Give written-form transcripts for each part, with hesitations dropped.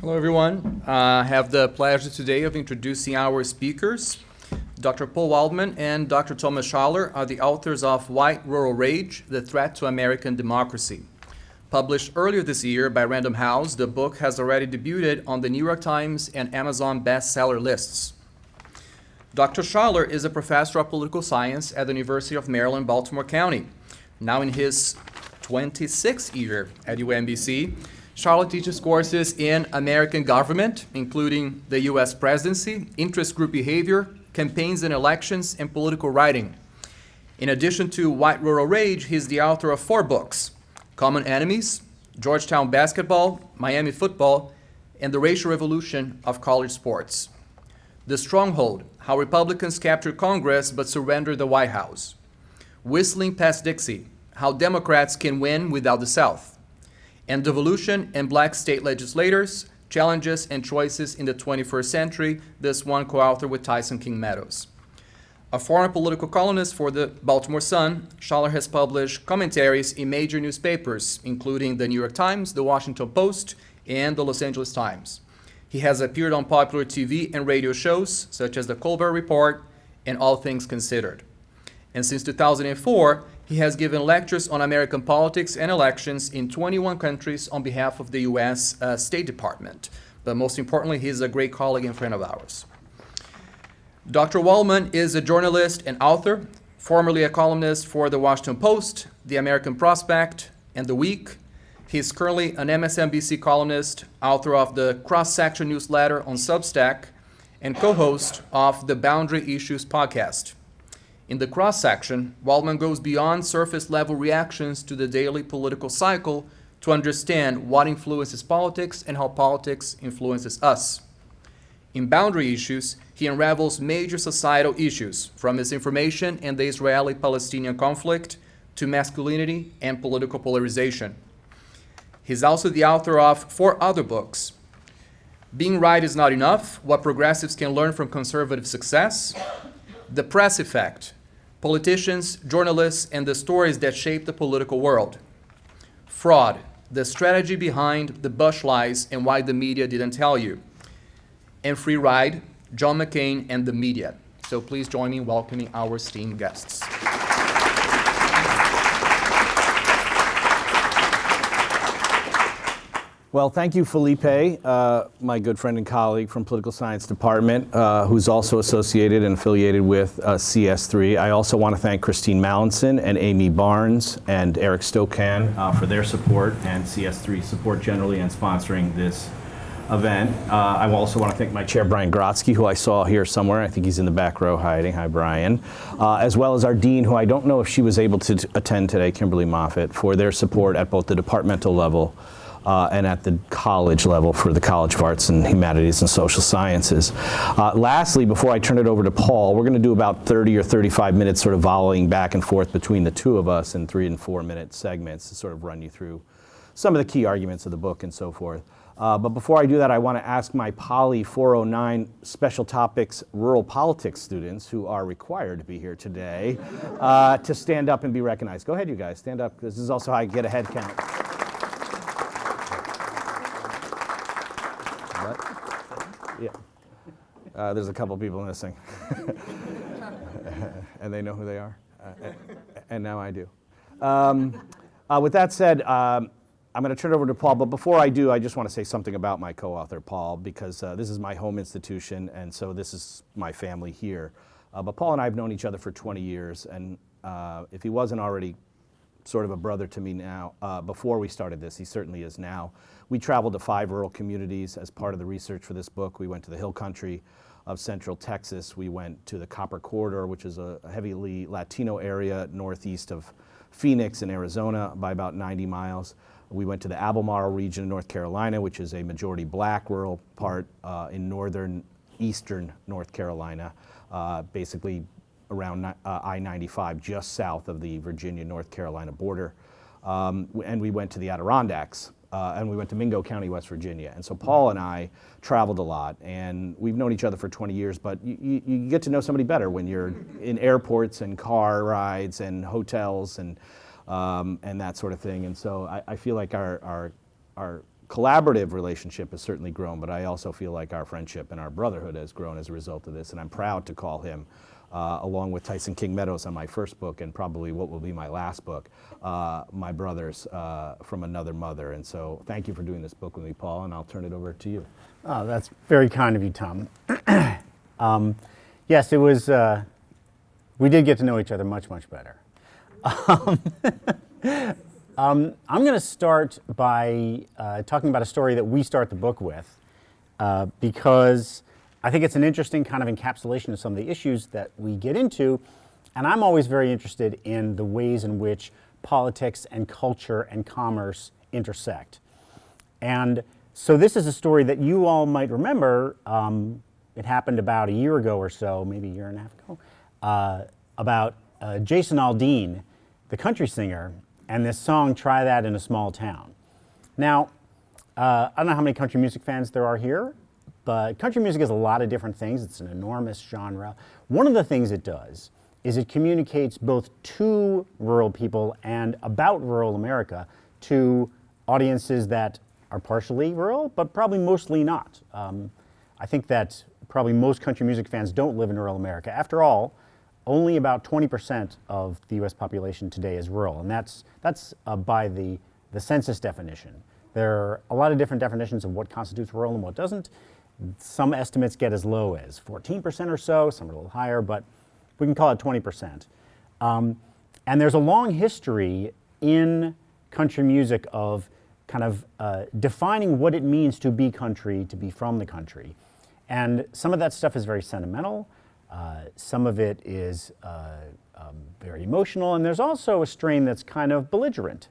Hello, everyone. I have the pleasure today of introducing our speakers. Dr. Paul Waldman and Dr. Thomas Schaller are the authors of White Rural Rage, The Threat to American Democracy. Published earlier this year by Random House, the book has already debuted on the New York Times and Amazon bestseller lists. Dr. Schaller is a professor of political science at the University of Maryland, Baltimore County. Now in his 26th year at UMBC, Schaller teaches courses in American government, including the U.S. presidency, interest group behavior, campaigns and elections, and political writing. In addition to White Rural Rage, he's the author of 4 books: Common Enemies, Georgetown Basketball, Miami Football, and the Racial Revolution of College Sports. The Stronghold, How Republicans Captured Congress but Surrendered the White House. Whistling Past Dixie, How Democrats Can Win Without the South. And Devolution and Black State Legislators, Challenges and Choices in the 21st Century, this one co-authored with Tyson King Meadows. A former political columnist for the Baltimore Sun, Schaller has published commentaries in major newspapers, including the New York Times, the Washington Post, and the Los Angeles Times. He has appeared on popular TV and radio shows, such as The Colbert Report and All Things Considered. And since 2004, he has given lectures on American politics and elections in 21 countries on behalf of the U.S. State Department. But most importantly, he's a great colleague and friend of ours. Dr. Waldman is a journalist and author, formerly a columnist for the Washington Post, the American Prospect, and The Week. He is currently an MSNBC columnist, author of the Cross-Section newsletter on Substack, and co-host of the Boundary Issues podcast. In the Cross-Section, Waldman goes beyond surface-level reactions to the daily political cycle to understand what influences politics and how politics influences us. In Boundary Issues, he unravels major societal issues, from misinformation and the Israeli-Palestinian conflict to masculinity and political polarization. He's also the author of 4 other books: Being Right is Not Enough, What Progressives Can Learn from Conservative Success, The Press Effect, Politicians, Journalists, and the Stories That Shape the Political World, Fraud, The Strategy Behind the Bush Lies and Why the Media Didn't Tell You, and Free Ride, John McCain and the Media. So please join me in welcoming our esteemed guests. Well, thank you, Felipe, my good friend and colleague from Political Science Department, who's also associated and affiliated with CS3. I also want to thank Christine Mallinson and Amy Barnes and Eric Stokan for their support and CS3 support generally and sponsoring this event. I also want to thank my chair, Brian Grotsky, who I saw here somewhere. I think he's in the back row hiding. Hi, Brian. As well as our dean, who I don't know if she was able to attend today, Kimberly Moffitt, for their support at both the departmental level and at the college level for the College of Arts and Humanities and Social Sciences. Lastly, before I turn it over to Paul, we're going to do about 30 or 35 minutes sort of volleying back and forth between the two of us in 3 and 4 minute segments to sort of run you through some of the key arguments of the book and so forth. But before I do that, I want to ask my Poly 409 Special Topics Rural Politics students, who are required to be here today, to stand up and be recognized. Go ahead, you guys, stand up, because this is also how I get a head count. Yeah. There's a couple people missing. And they know who they are. And now I do. With that said, I'm going to turn it over to Paul. But before I do, I just want to say something about my co-author, Paul, because this is my home institution, and so this is my family here. But Paul and I have known each other for 20 years, and if he wasn't already sort of a brother to me now, before we started this, he certainly is now. We traveled to 5 rural communities as part of the research for this book. We went to the Hill Country of Central Texas. We went to the Copper Corridor, which is a heavily Latino area northeast of Phoenix in Arizona by about 90 miles. We went to the Albemarle region in North Carolina, which is a majority black rural part in northern eastern North Carolina, basically around I-95, just south of the Virginia-North Carolina border. And we went to the Adirondacks, and we went to Mingo County, West Virginia. And so Paul and I traveled a lot, and we've known each other for 20 years, but you get to know somebody better when you're in airports and car rides and hotels and that sort of thing. And so I feel like our collaborative relationship has certainly grown, but I also feel like our friendship and our brotherhood has grown as a result of this, and I'm proud to call him, along with Tyson King Meadows on my first book and probably what will be my last book, my brothers from another mother. And so thank you for doing this book with me, Paul, and I'll turn it over to you. Oh, that's very kind of you, Tom. Yes, it was, we did get to know each other much, much better. I'm going to start by talking about a story that we start the book with, because I think it's an interesting kind of encapsulation of some of the issues that we get into, and I'm always very interested in the ways in which politics and culture and commerce intersect. And so this is a story that you all might remember. It happened about a year ago or so, maybe a year and a half ago, about Jason Aldean, the country singer, and this song, Try That in a Small Town. Now, I don't know how many country music fans there are here, but country music is a lot of different things. It's an enormous genre. One of the things it does is it communicates both to rural people and about rural America to audiences that are partially rural, but probably mostly not. I think that probably most country music fans don't live in rural America. After all, only about 20% of the US population today is rural, and that's by the census definition. There are a lot of different definitions of what constitutes rural and what doesn't. Some estimates get as low as 14% or so, some are a little higher, but we can call it 20%. And there's a long history in country music of kind of defining what it means to be country, to be from the country. And some of that stuff is very sentimental. Some of it is very emotional, and there's also a strain that's kind of belligerent.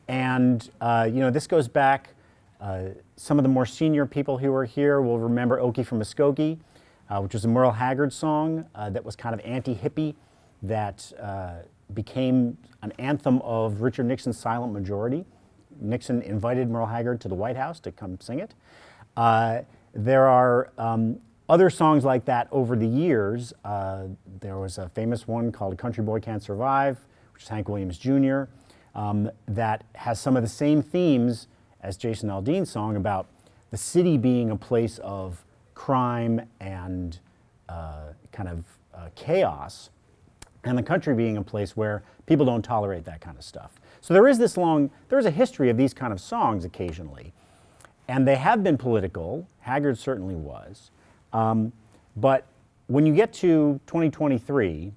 And this goes back, some of the more senior people who are here will remember Okie from Muskogee, which was a Merle Haggard song that was kind of anti-hippie, that became an anthem of Richard Nixon's silent majority. Nixon invited Merle Haggard to the White House to come sing it. There are other songs like that over the years. There was a famous one called Country Boy Can't Survive, which is Hank Williams Jr., that has some of the same themes as Jason Aldean's song about the city being a place of crime and kind of chaos, and the country being a place where people don't tolerate that kind of stuff. So there is a history of these kind of songs occasionally, and they have been political. Haggard certainly was. But when you get to 2023,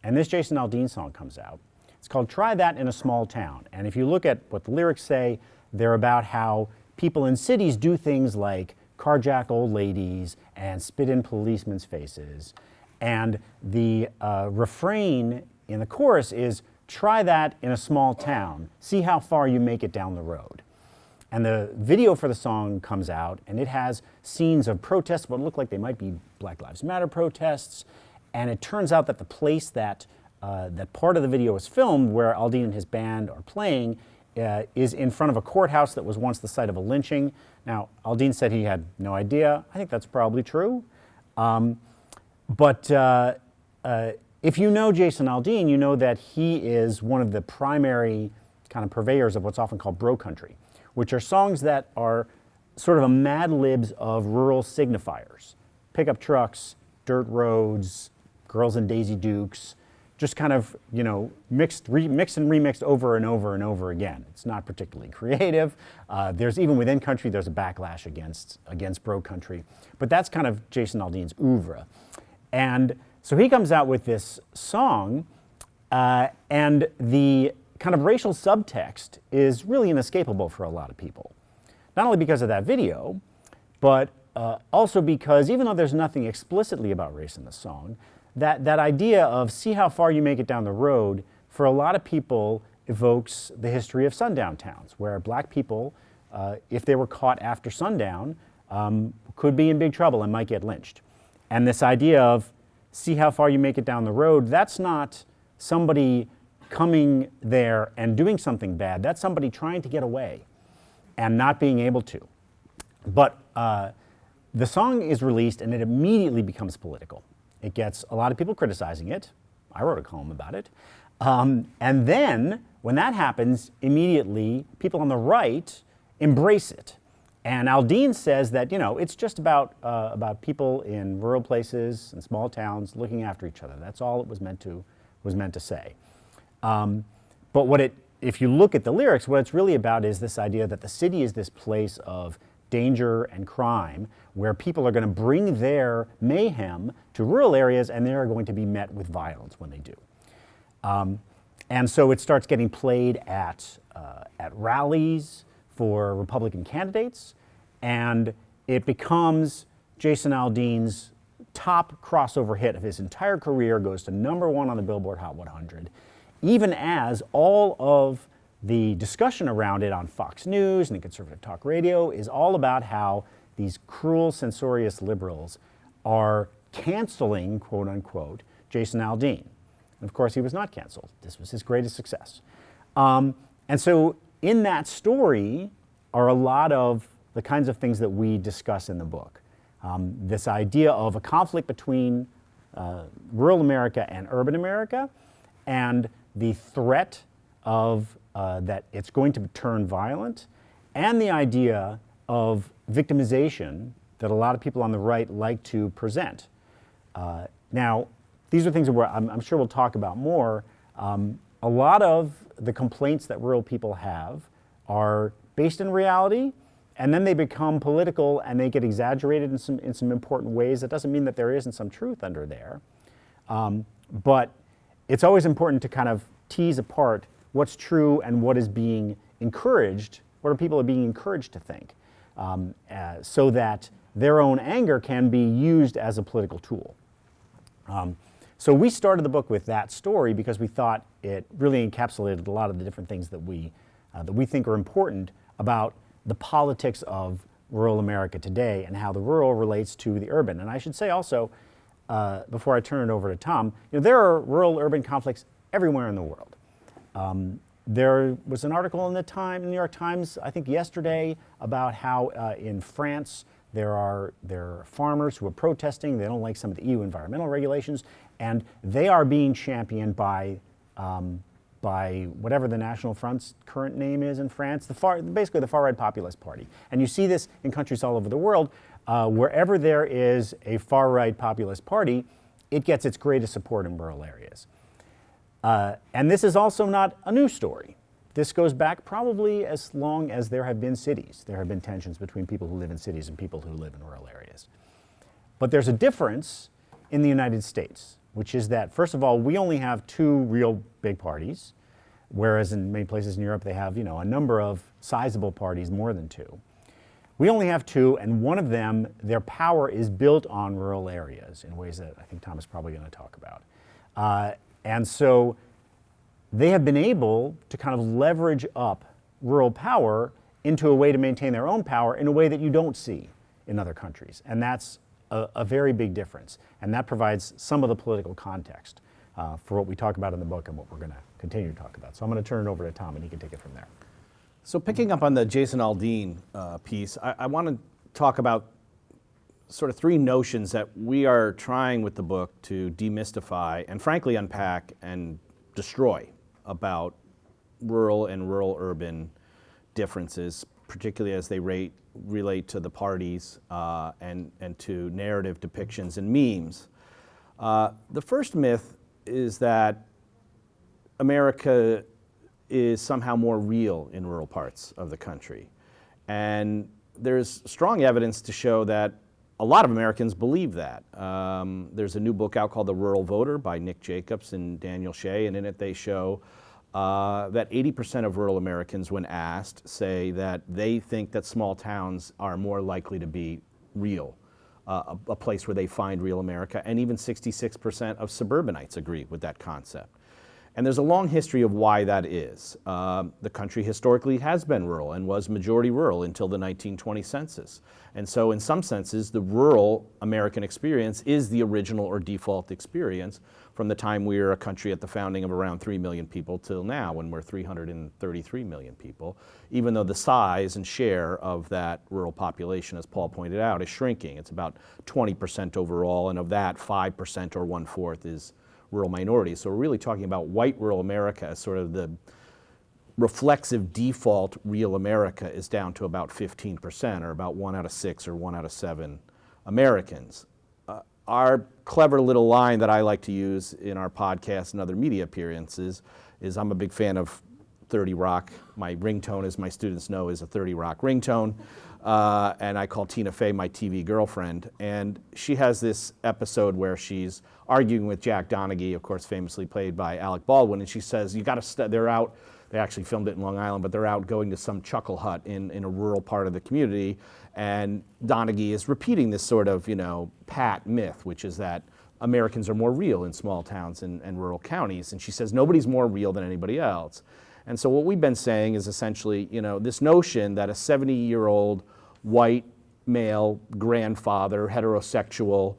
and this Jason Aldean song comes out, it's called Try That in a Small Town. And if you look at what the lyrics say, they're about how people in cities do things like carjack old ladies and spit in policemen's faces. And the refrain in the chorus is, try that in a small town, see how far you make it down the road. And the video for the song comes out, and it has scenes of protests, what look like they might be Black Lives Matter protests. And it turns out that the place that part of the video is filmed, where Aldean and his band are playing, is in front of a courthouse that was once the site of a lynching. Now, Aldean said he had no idea. I think that's probably true. But if you know Jason Aldean, you know that he is one of the primary kind of purveyors of what's often called bro country, which are songs that are sort of a Mad Libs of rural signifiers. Pickup trucks, dirt roads, girls in Daisy Dukes, just kind of, mixed and remixed over and over and over again. It's not particularly creative. There's even within country, there's a backlash against bro country. But that's kind of Jason Aldean's oeuvre. And so he comes out with this song, and the kind of racial subtext is really inescapable for a lot of people. Not only because of that video, but also because even though there's nothing explicitly about race in the song, that idea of see how far you make it down the road, for a lot of people evokes the history of sundown towns, where black people, if they were caught after sundown, could be in big trouble and might get lynched. And this idea of see how far you make it down the road, that's not somebody coming there and doing something bad. That's somebody trying to get away and not being able to. But the song is released and it immediately becomes political. It gets a lot of people criticizing it. I wrote a column about it. And then when that happens, immediately people on the right embrace it. And Aldine says that, it's just about people in rural places and small towns looking after each other. That's all it was meant to say. But if you look at the lyrics, what it's really about is this idea that the city is this place of danger and crime, where people are going to bring their mayhem to rural areas, and they are going to be met with violence when they do. And so it starts getting played at rallies for Republican candidates, and it becomes Jason Aldean's top crossover hit of his entire career, goes to #1 on the Billboard Hot 100, even as all of the discussion around it on Fox News and in conservative talk radio is all about how these cruel, censorious liberals are canceling, quote unquote, Jason Aldean. And of course, he was not canceled. This was his greatest success. And so in that story are a lot of the kinds of things that we discuss in the book. This idea of a conflict between rural America and urban America, and the threat of that it's going to turn violent, and the idea of victimization that a lot of people on the right like to present. Now, these are things that I'm sure we'll talk about more. A lot of the complaints that rural people have are based in reality, and then they become political and they get exaggerated in some important ways. That doesn't mean that there isn't some truth under there. But it's always important to kind of tease apart what's true and what is being encouraged, what people are being encouraged to think, so that their own anger can be used as a political tool. So we started the book with that story because we thought it really encapsulated a lot of the different things that we think are important about the politics of rural America today and how the rural relates to the urban. And I should say also, before I turn it over to Tom, there are rural-urban conflicts everywhere in the world. There was an article in the New York Times, I think yesterday, about how in France there are farmers who are protesting. They don't like some of the EU environmental regulations, and they are being championed by whatever the National Front's current name is in France, basically the far-right populist party. And you see this in countries all over the world. Wherever there is a far-right populist party, it gets its greatest support in rural areas. And this is also not a new story. This goes back probably as long as there have been cities. There have been tensions between people who live in cities and people who live in rural areas. But there's a difference in the United States, which is that, first of all, we only have 2 real big parties, whereas in many places in Europe they have, a number of sizable parties, more than 2. We only have 2, and one of them, their power is built on rural areas in ways that I think Tom is probably going to talk about. And so they have been able to kind of leverage up rural power into a way to maintain their own power in a way that you don't see in other countries. And that's a very big difference. And that provides some of the political context for what we talk about in the book and what we're going to continue to talk about. So I'm going to turn it over to Tom, and he can take it from there. So picking up on the Jason Aldean piece, I want to talk about sort of 3 notions that we are trying with the book to demystify and frankly unpack and destroy about rural and rural-urban differences, particularly as they relate to the parties and to narrative depictions and memes. The first myth is that America is somehow more real in rural parts of the country. And there's strong evidence to show that a lot of Americans believe that. There's a new book out called The Rural Voter by Nick Jacobs and Daniel Shea, and in it they show that 80% of rural Americans, when asked, say that they think that small towns are more likely to be real, a place where they find real America, and even 66% of suburbanites agree with that concept. And there's a long history of why that is. The country historically has been rural and was majority rural until the 1920 census. And so in some senses, the rural American experience is the original or default experience from the time we were a country at the founding of around 3 million people till now, when we're 333 million people, even though the size and share of that rural population, as Paul pointed out, is shrinking. It's about 20% overall, and of that, 5% or 1/4 is rural minorities. So we're really talking about white rural America as sort of the reflexive default real America is down to about 15%, or about 1 out of 6 or 1 out of 7 Americans. Our clever little line that I like to use in our podcast and other media appearances is I'm a big fan of 30 Rock. My ringtone, as my students know, is a 30 Rock ringtone. And I call Tina Fey my TV girlfriend. And she has this episode where she's arguing with Jack Donaghy, of course, famously played by Alec Baldwin. And she says, you got to, they're out, they actually filmed it in Long Island, but they're out going to some chuckle hut in a rural part of the community. And Donaghy is repeating this sort of, pat myth, which is that Americans are more real in small towns and rural counties. And she says, nobody's more real than anybody else. And so what we've been saying is essentially, this notion that a 70-year-old white male grandfather, heterosexual,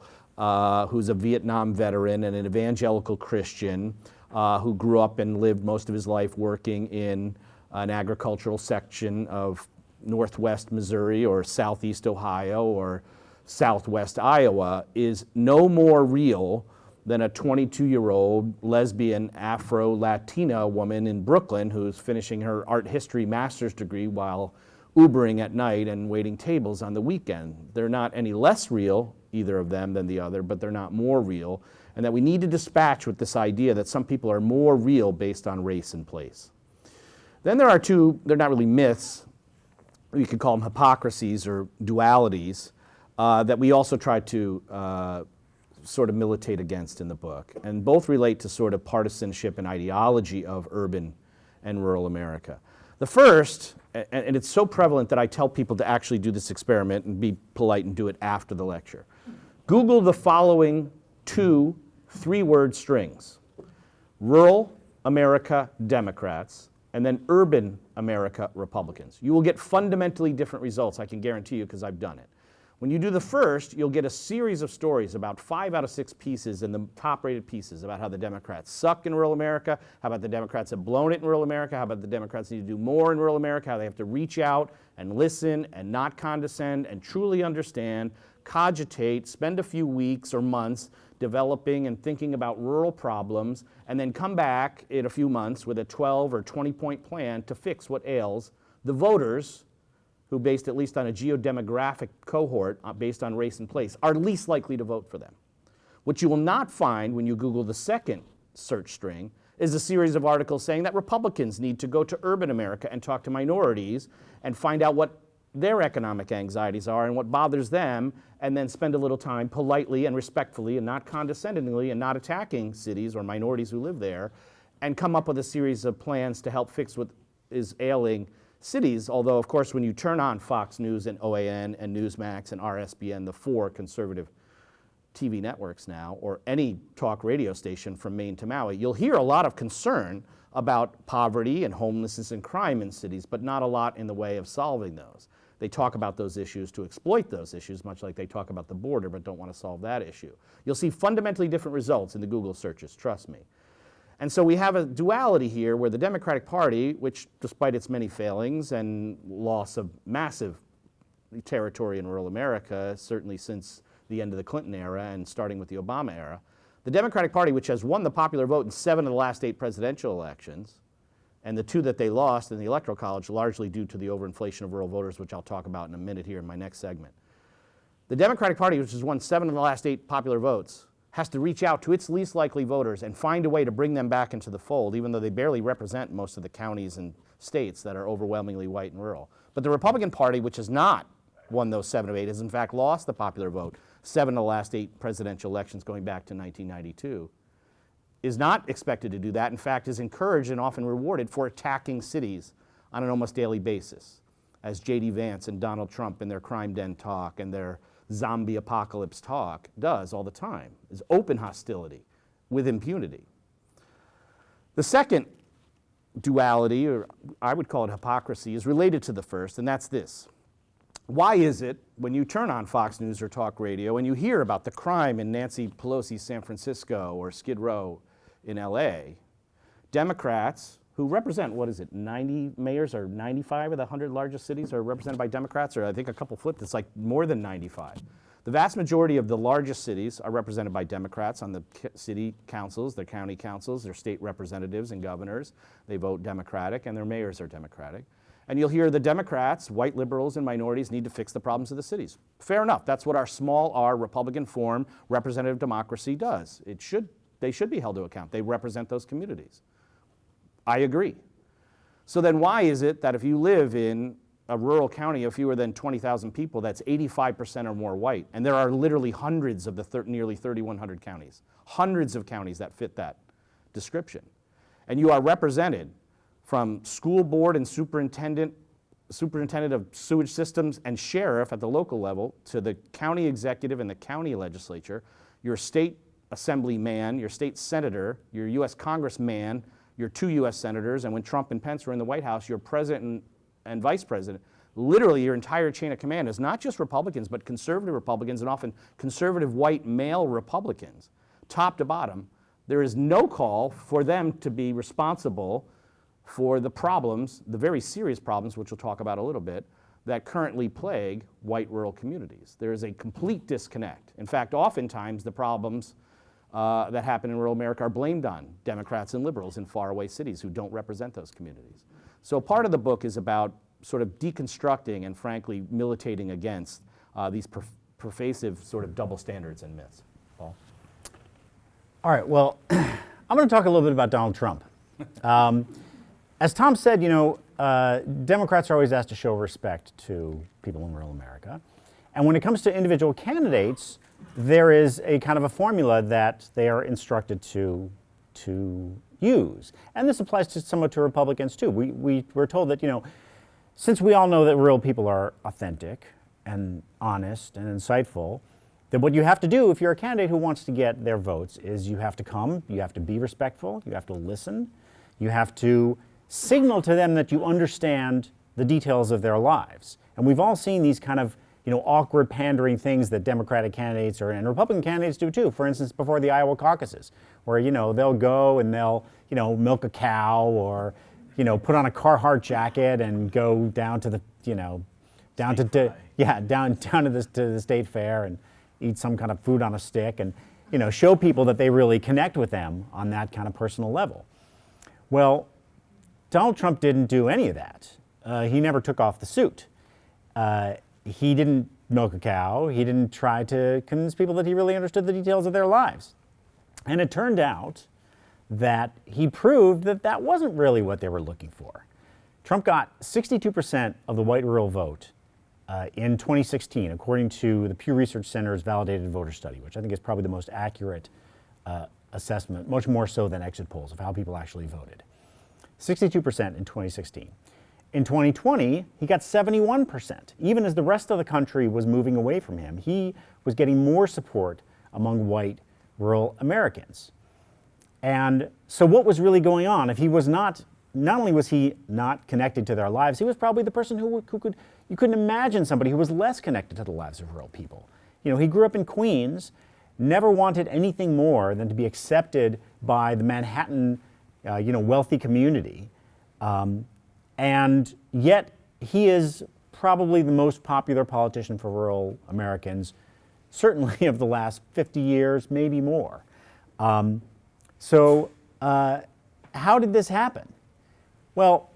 who's a Vietnam veteran and an evangelical Christian, who grew up and lived most of his life working in an agricultural section of Northwest Missouri or Southeast Ohio or Southwest Iowa, is no more real than a 22-year-old lesbian Afro-Latina woman in Brooklyn who's finishing her art history master's degree while Ubering at night and waiting tables on the weekend. They're not any less real, either of them, than the other, but they're not more real, and that we need to dispatch with this idea that some people are more real based on race and place. Then there are two, they're not really myths, you could call them hypocrisies or dualities, that we also try to sort of militate against in the book. And both relate to sort of partisanship and ideology of urban and rural America. The first, and it's so prevalent that I tell people to actually do this experiment and be polite and do it after the lecture. Google the following 2 3-word strings: rural America Democrats, and then urban America Republicans. You will get fundamentally different results, I can guarantee you, because I've done it. When you do the first, you'll get a series of stories, about 5 out of 6 pieces, and the top-rated pieces, about how the Democrats suck in rural America, how about the Democrats have blown it in rural America, how about the Democrats need to do more in rural America, how they have to reach out and listen and not condescend and truly understand, cogitate, spend a few weeks or months developing and thinking about rural problems, and then come back in a few months with a 12 or 20-point plan to fix what ails the voters who, based at least on a geodemographic cohort based on race and place, are least likely to vote for them. What you will not find when you Google the second search string is a series of articles saying that Republicans need to go to urban America and talk to minorities and find out what their economic anxieties are and what bothers them, and then spend a little time politely and respectfully and not condescendingly and not attacking cities or minorities who live there, and come up with a series of plans to help fix what is ailing cities. Although, of course, when you turn on Fox News and OAN and Newsmax and RSBN, the 4 conservative TV networks now, or any talk radio station from Maine to Maui, you'll hear a lot of concern about poverty and homelessness and crime in cities, but not a lot in the way of solving those. They talk about those issues to exploit those issues, much like they talk about the border but don't want to solve that issue. You'll see fundamentally different results in the Google searches, trust me. And so we have a duality here where the Democratic Party, which despite its many failings and loss of massive territory in rural America, certainly since the end of the Clinton era and starting with the Obama era, the Democratic Party, which has won the popular vote in 7 of the last 8 presidential elections, and the 2 that they lost in the Electoral College largely due to the overinflation of rural voters, which I'll talk about in a minute here in my next segment. The Democratic Party, which has won 7 of the last 8 popular votes, has to reach out to its least likely voters and find a way to bring them back into the fold, even though they barely represent most of the counties and states that are overwhelmingly white and rural. But the Republican Party, which has not won those 7 of 8, has in fact lost the popular vote 7 of the last 8 presidential elections going back to 1992, is not expected to do that. In fact, is encouraged and often rewarded for attacking cities on an almost daily basis, as J.D. Vance and Donald Trump in their crime den talk and their zombie apocalypse talk does all the time, is open hostility with impunity. The second duality, or I would call it hypocrisy, is related to the first, and that's this. Why is it when you turn on Fox News or talk radio and you hear about the crime in Nancy Pelosi's San Francisco or Skid Row in LA, Democrats who represent, 90 mayors, or 95 of the 100 largest cities are represented by Democrats, or I think a couple flipped, it's like more than 95. The vast majority of the largest cities are represented by Democrats on the city councils, their county councils, their state representatives and governors. They vote Democratic, and their mayors are Democratic. And you'll hear the Democrats, white liberals, and minorities need to fix the problems of the cities. Fair enough. That's what our small r Republican form representative democracy does. They should be held to account. They represent those communities. I agree. So then why is it that if you live in a rural county of fewer than 20,000 people, that's 85% or more white, and there are literally hundreds of the nearly 3,100 counties, hundreds of counties that fit that description, and you are represented from school board and superintendent of sewage systems and sheriff at the local level to the county executive and the county legislature, your state assemblyman, your state senator, your U.S. congressman, your 2 U.S. senators, and when Trump and Pence were in the White House, your president and vice president. Literally, your entire chain of command is not just Republicans, but conservative Republicans and often conservative white male Republicans, top to bottom. There is no call for them to be responsible for the problems, the very serious problems, which we'll talk about a little bit, that currently plague white rural communities. There is a complete disconnect. In fact, oftentimes the problems that happen in rural America are blamed on Democrats and liberals in faraway cities who don't represent those communities. So part of the book is about sort of deconstructing and frankly militating against these pervasive sort of double standards and myths. Paul? All right, well, I'm going to talk a little bit about Donald Trump. As Tom said, Democrats are always asked to show respect to people in rural America. And when it comes to individual candidates, there is a kind of a formula that they are instructed to use. And this applies somewhat to Republicans too. We're told that, since we all know that rural people are authentic and honest and insightful, that what you have to do if you're a candidate who wants to get their votes is you have to come, you have to be respectful, you have to listen, you have to signal to them that you understand the details of their lives. And we've all seen these kind of awkward pandering things that Democratic candidates and Republican candidates do too. For instance, before the Iowa caucuses, where they'll go and they'll milk a cow or put on a Carhartt jacket and go down to the down to the state fair and eat some kind of food on a stick and show people that they really connect with them on that kind of personal level. Well, Donald Trump didn't do any of that. He never took off the suit. He didn't milk a cow. He didn't try to convince people that he really understood the details of their lives. And it turned out that he proved that that wasn't really what they were looking for. Trump got 62% of the white rural vote in 2016, according to the Pew Research Center's validated voter study, which I think is probably the most accurate assessment, much more so than exit polls, of how people actually voted. 62% in 2016. In 2020, he got 71%. Even as the rest of the country was moving away from him, he was getting more support among white rural Americans. And so what was really going on? If he was not only was he not connected to their lives, he was probably the person you couldn't imagine somebody who was less connected to the lives of rural people. He grew up in Queens, never wanted anything more than to be accepted by the Manhattan, wealthy community. And yet he is probably the most popular politician for rural Americans, certainly of the last 50 years, maybe more. So how did this happen? Well,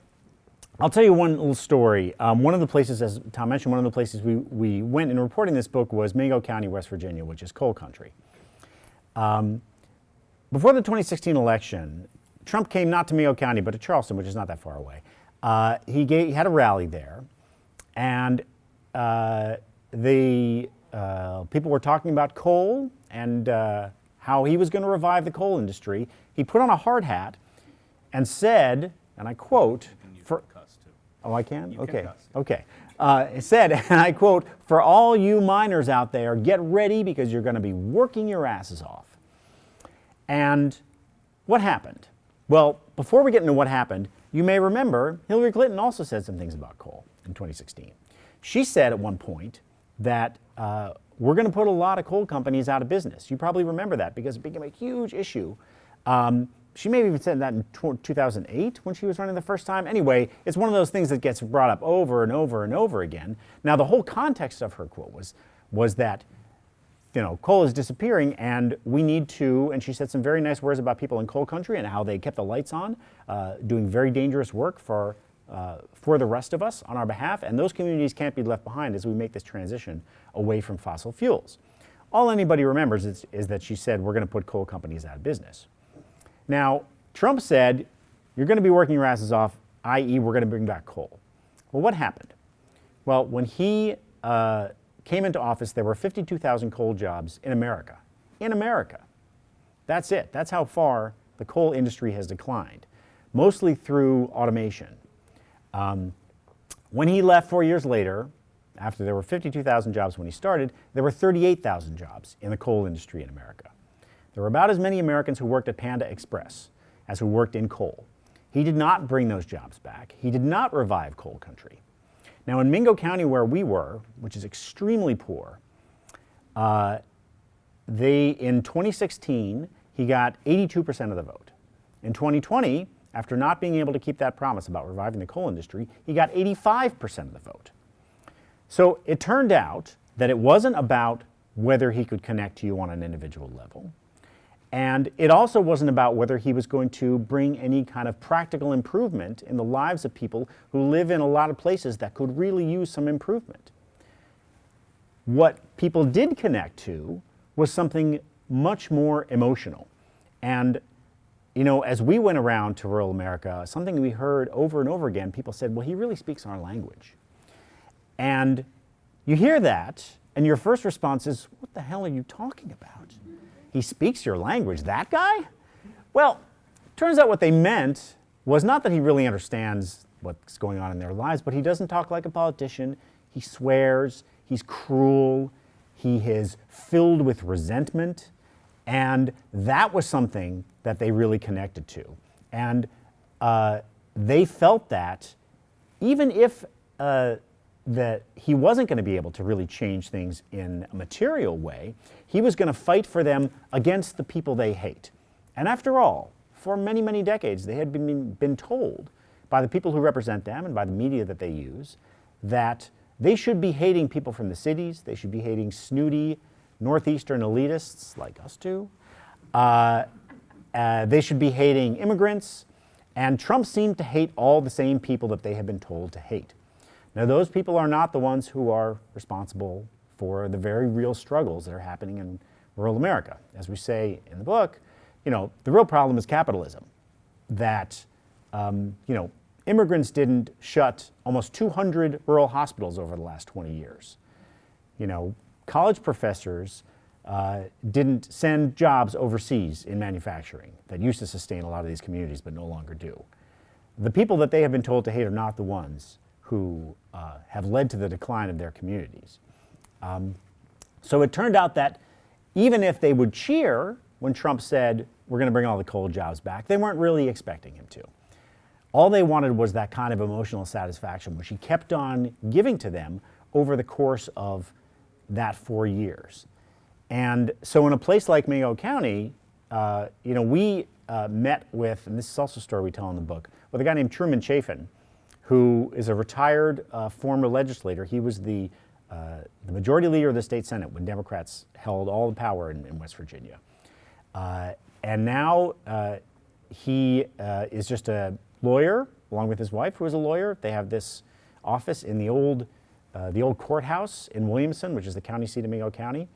I'll tell you one little story. One of the places, as Tom mentioned, one of the places we went in reporting this book was Mingo County, West Virginia, which is coal country. Before the 2016 election, Trump came not to Mingo County, but to Charleston, which is not that far away. He had a rally there, and the people were talking about coal and how he was going to revive the coal industry. He put on a hard hat and said, and I quote, "Oh, I can? Okay, okay." It said, and I quote, "For all you miners out there, get ready because you're going to be working your asses off." And what happened? Well, before we get into what happened, you may remember Hillary Clinton also said some things about coal in 2016. She said at one point that we're going to put a lot of coal companies out of business. You probably remember that because it became a huge issue. She may have even said that in 2008 when she was running the first time. Anyway, it's one of those things that gets brought up over and over and over again. Now, the whole context of her quote was that coal is disappearing, and we need to, and she said some very nice words about people in coal country and how they kept the lights on, doing very dangerous work for the rest of us on our behalf, and those communities can't be left behind as we make this transition away from fossil fuels. All anybody remembers is that she said, we're going to put coal companies out of business. Now, Trump said, you're going to be working your asses off, i.e. we're going to bring back coal. Well, what happened? Well, when he came into office, there were 52,000 coal jobs in America. In America. That's it. That's how far the coal industry has declined, mostly through automation. When he left 4 years later, after there were 52,000 jobs when he started, there were 38,000 jobs in the coal industry in America. There were about as many Americans who worked at Panda Express as who worked in coal. He did not bring those jobs back. He did not revive coal country. Now, in Mingo County, where we were, which is extremely poor, in 2016, he got 82% of the vote. In 2020, after not being able to keep that promise about reviving the coal industry, he got 85% of the vote. So it turned out that it wasn't about whether he could connect to you on an individual level. And it also wasn't about whether he was going to bring any kind of practical improvement in the lives of people who live in a lot of places that could really use some improvement. What people did connect to was something much more emotional. And, as we went around to rural America, something we heard over and over again, people said, well, he really speaks our language. And you hear that, and your first response is, what the hell are you talking about? He speaks your language, that guy? Well, turns out what they meant was not that he really understands what's going on in their lives, but he doesn't talk like a politician. He swears, he's cruel, he is filled with resentment, and that was something that they really connected to. And they felt that even if that he wasn't going to be able to really change things in a material way, he was going to fight for them against the people they hate. And after all, for many, many decades, they had been told by the people who represent them and by the media that they use that they should be hating people from the cities, they should be hating snooty northeastern elitists like us two, they should be hating immigrants, and Trump seemed to hate all the same people that they had been told to hate. Now, those people are not the ones who are responsible for the very real struggles that are happening in rural America. As we say in the book, the real problem is capitalism. That, immigrants didn't shut almost 200 rural hospitals over the last 20 years. College professors didn't send jobs overseas in manufacturing that used to sustain a lot of these communities but no longer do. The people that they have been told to hate are not the ones who have led to the decline of their communities. So it turned out that even if they would cheer when Trump said, we're going to bring all the coal jobs back, they weren't really expecting him to. All they wanted was that kind of emotional satisfaction, which he kept on giving to them over the course of that 4 years. And so in a place like Mingo County, we met with, and this is also a story we tell in the book, with a guy named Truman Chafin, who is a retired former legislator. He was the majority leader of the state Senate when Democrats held all the power in West Virginia. And now he is just a lawyer, along with his wife, who is a lawyer. They have this office in the old courthouse in Williamson, which is the county seat of Mingo County.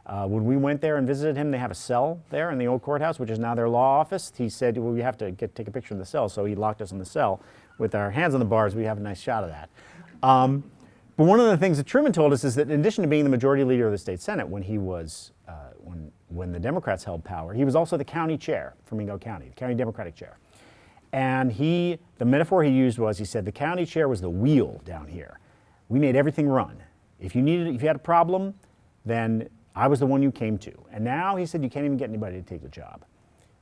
When we went there and visited him, they have a cell there in the old courthouse, which is now their law office. He said, well, we have to take a picture of the cell, so he locked us in the cell. With our hands on the bars, we have a nice shot of that. But one of the things that Truman told us is that in addition to being the majority leader of the state Senate when he was, when the Democrats held power, he was also the county chair for Mingo County, the county Democratic chair. And the metaphor he used was, he said, the county chair was the wheel down here. We made everything run. If you had a problem, then I was the one you came to. And now, he said, you can't even get anybody to take the job.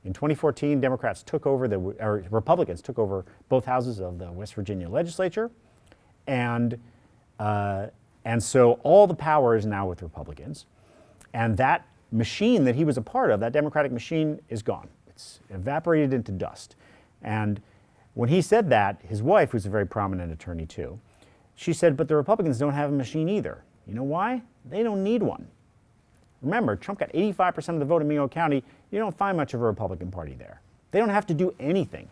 In 2014, Republicans took over both houses of the West Virginia legislature, and so all the power is now with Republicans. And that machine that he was a part of, that Democratic machine, is gone. It's evaporated into dust. And when he said that, his wife, who's a very prominent attorney too, she said, but the Republicans don't have a machine either. You know why? They don't need one. Remember, Trump got 85% of the vote in Mingo County. You don't find much of a Republican Party there. They don't have to do anything.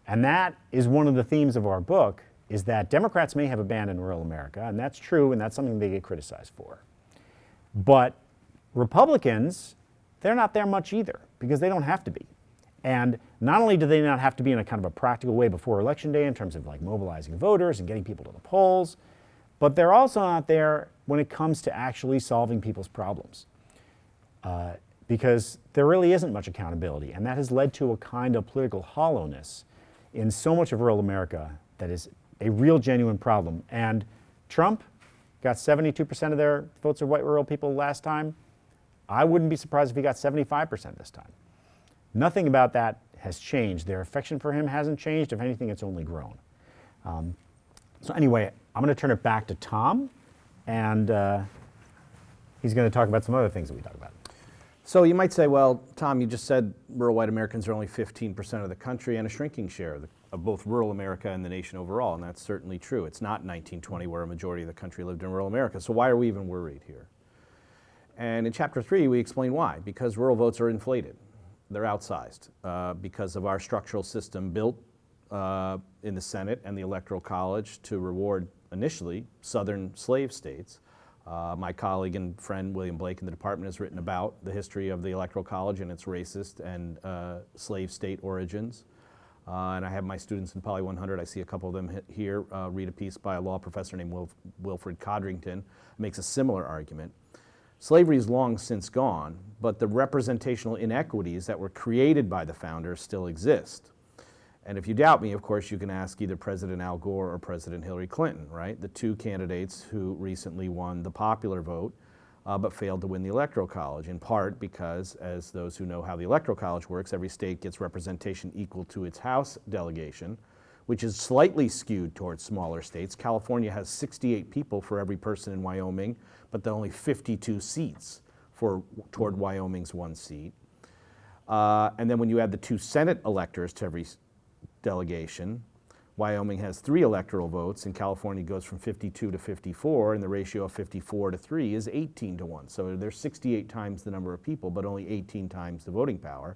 And that is one of the themes of our book, is that Democrats may have abandoned rural America, and that's true, and that's something they get criticized for. But Republicans, they're not there much either, because they don't have to be. And not only do they not have to be in a kind of a practical way before Election Day in terms of like mobilizing voters and getting people to the polls, but they're also not there when it comes to actually solving people's problems. Because there really isn't much accountability, and that has led to a kind of political hollowness in so much of rural America that is a real genuine problem. And Trump got 72% of their votes of white rural people last time. I wouldn't be surprised if he got 75% this time. Nothing about that has changed. Their affection for him hasn't changed. If anything, it's only grown. So anyway, I'm going to turn it back to Tom, and he's going to talk about some other things that we talk about. So you might say, well, Tom, you just said rural white Americans are only 15% of the country and a shrinking share of both rural America and the nation overall, and that's certainly true. It's not 1920 where a majority of the country lived in rural America, so why are we even worried here? And in Chapter 3, we explain why. Because rural votes are inflated. They're outsized because of our structural system built in the Senate and the Electoral College to reward, initially, southern slave states. My colleague and friend William Blake in the department has written about the history of the Electoral College and its racist and slave state origins. And I have my students in Poly 100, I see a couple of them here, read a piece by a law professor named Wilfred Codrington, makes a similar argument. Slavery is long since gone, but the representational inequities that were created by the founders still exist. And if you doubt me, of course, you can ask either President Al Gore or President Hillary Clinton, right? The two candidates who recently won the popular vote, but failed to win the Electoral College, in part because, as those who know how the Electoral College works, every state gets representation equal to its House delegation, which is slightly skewed towards smaller states. California has 68 people for every person in Wyoming, but there are only 52 seats toward Wyoming's one seat. And then when you add the two Senate electors to every delegation, Wyoming has 3 electoral votes, and California goes from 52 to 54, and the ratio of 54 to 3 is 18 to 1. So there's 68 times the number of people, but only 18 times the voting power.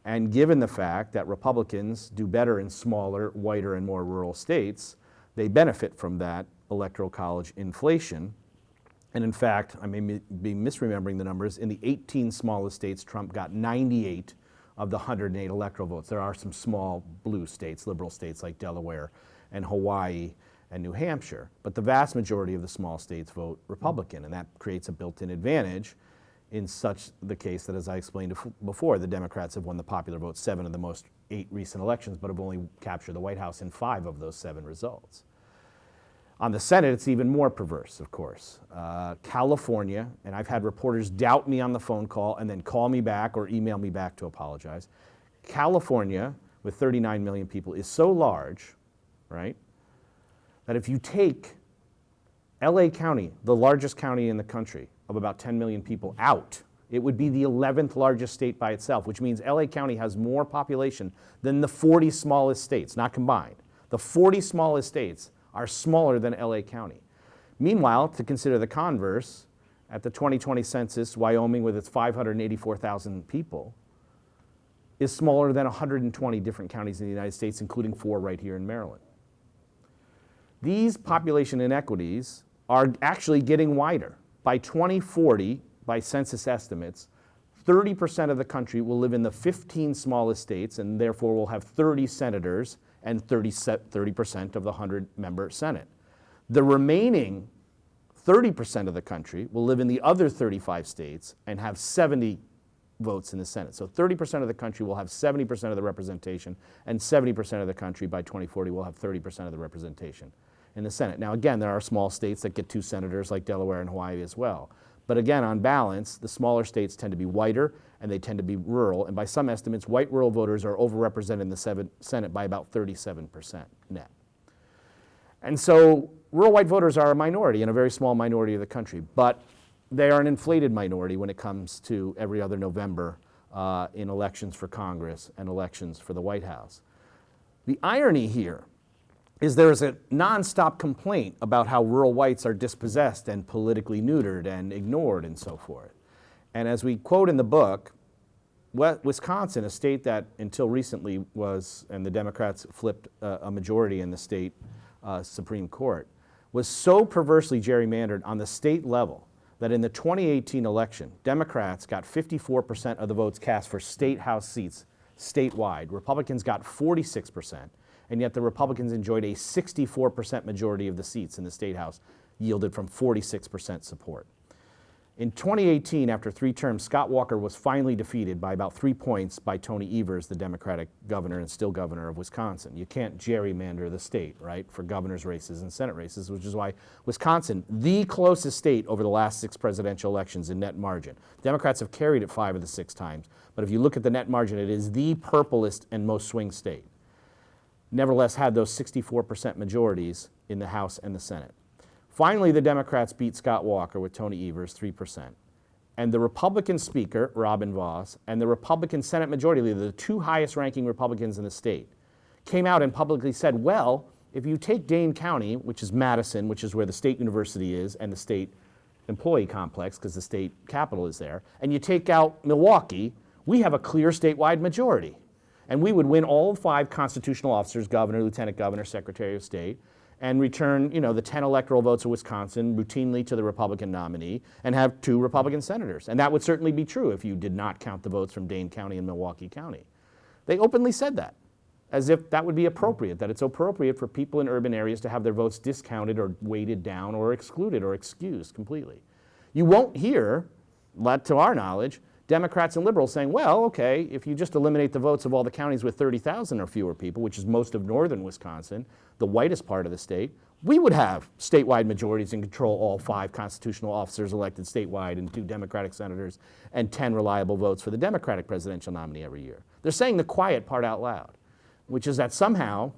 And given the fact that Republicans do better in smaller, whiter, and more rural states, they benefit from that Electoral College inflation. And in fact, I may be misremembering the numbers, in the 18 smallest states, Trump got 98 of the 108 electoral votes. There are some small blue states, liberal states like Delaware and Hawaii and New Hampshire, but the vast majority of the small states vote Republican, and that creates a built-in advantage in such the case that, as I explained before, the Democrats have won the popular vote 7 of the most 8 recent elections, but have only captured the White House in 5 of those 7 results. On the Senate, it's even more perverse, of course. California, and I've had reporters doubt me on the phone call and then call me back or email me back to apologize. California, with 39 million people, is so large, right, that if you take LA County, the largest county in the country, of about 10 million people out, it would be the 11th largest state by itself, which means LA County has more population than the 40 smallest states, not combined. The 40 smallest states are smaller than LA County. Meanwhile, to consider the converse, at the 2020 census, Wyoming, with its 584,000 people, is smaller than 120 different counties in the United States, including 4 right here in Maryland. These population inequities are actually getting wider. By 2040, by census estimates, 30% of the country will live in the 15 smallest states, and therefore will have 30 senators and 30% of the 100-member Senate. The remaining 30% of the country will live in the other 35 states and have 70 votes in the Senate. So 30% of the country will have 70% of the representation, and 70% of the country by 2040 will have 30% of the representation in the Senate. Now again, there are small states that get 2 senators like Delaware and Hawaii as well. But again, on balance, the smaller states tend to be whiter and they tend to be rural. And by some estimates, white rural voters are overrepresented in the Senate by about 37% net. And so rural white voters are a minority, and a very small minority of the country. But they are an inflated minority when it comes to every other November in elections for Congress and elections for the White House. The irony here is there is a nonstop complaint about how rural whites are dispossessed and politically neutered and ignored and so forth. And as we quote in the book, Wisconsin, a state that until recently was, and the Democrats flipped a majority in the state Supreme Court, was so perversely gerrymandered on the state level that in the 2018 election, Democrats got 54% of the votes cast for state house seats statewide. Republicans got 46%, and yet the Republicans enjoyed a 64% majority of the seats in the state house, yielded from 46% support. In 2018, after 3 terms, Scott Walker was finally defeated by about 3 points by Tony Evers, the Democratic governor and still governor of Wisconsin. You can't gerrymander the state, right, for governor's races and Senate races, which is why Wisconsin, the closest state over the last 6 presidential elections in net margin. Democrats have carried it 5 of the 6 times, but if you look at the net margin, it is the purplest and most swing state. Nevertheless, had those 64% majorities in the House and the Senate. Finally, the Democrats beat Scott Walker with Tony Evers, 3%. And the Republican Speaker, Robin Vos, and the Republican Senate Majority Leader, the 2 highest ranking Republicans in the state, came out and publicly said, well, if you take Dane County, which is Madison, which is where the state university is, and the state employee complex, because the state capital is there, and you take out Milwaukee, we have a clear statewide majority. And we would win all 5 constitutional officers, governor, lieutenant governor, secretary of state, and return, the 10 electoral votes of Wisconsin routinely to the Republican nominee and have 2 Republican senators. And that would certainly be true if you did not count the votes from Dane County and Milwaukee County. They openly said that, as if that would be appropriate, that it's appropriate for people in urban areas to have their votes discounted or weighted down or excluded or excused completely. You won't hear, to our knowledge, Democrats and liberals saying, well, okay, if you just eliminate the votes of all the counties with 30,000 or fewer people, which is most of northern Wisconsin, the whitest part of the state, we would have statewide majorities and control all 5 constitutional officers elected statewide and 2 Democratic senators and 10 reliable votes for the Democratic presidential nominee every year. They're saying the quiet part out loud, which is that somehow,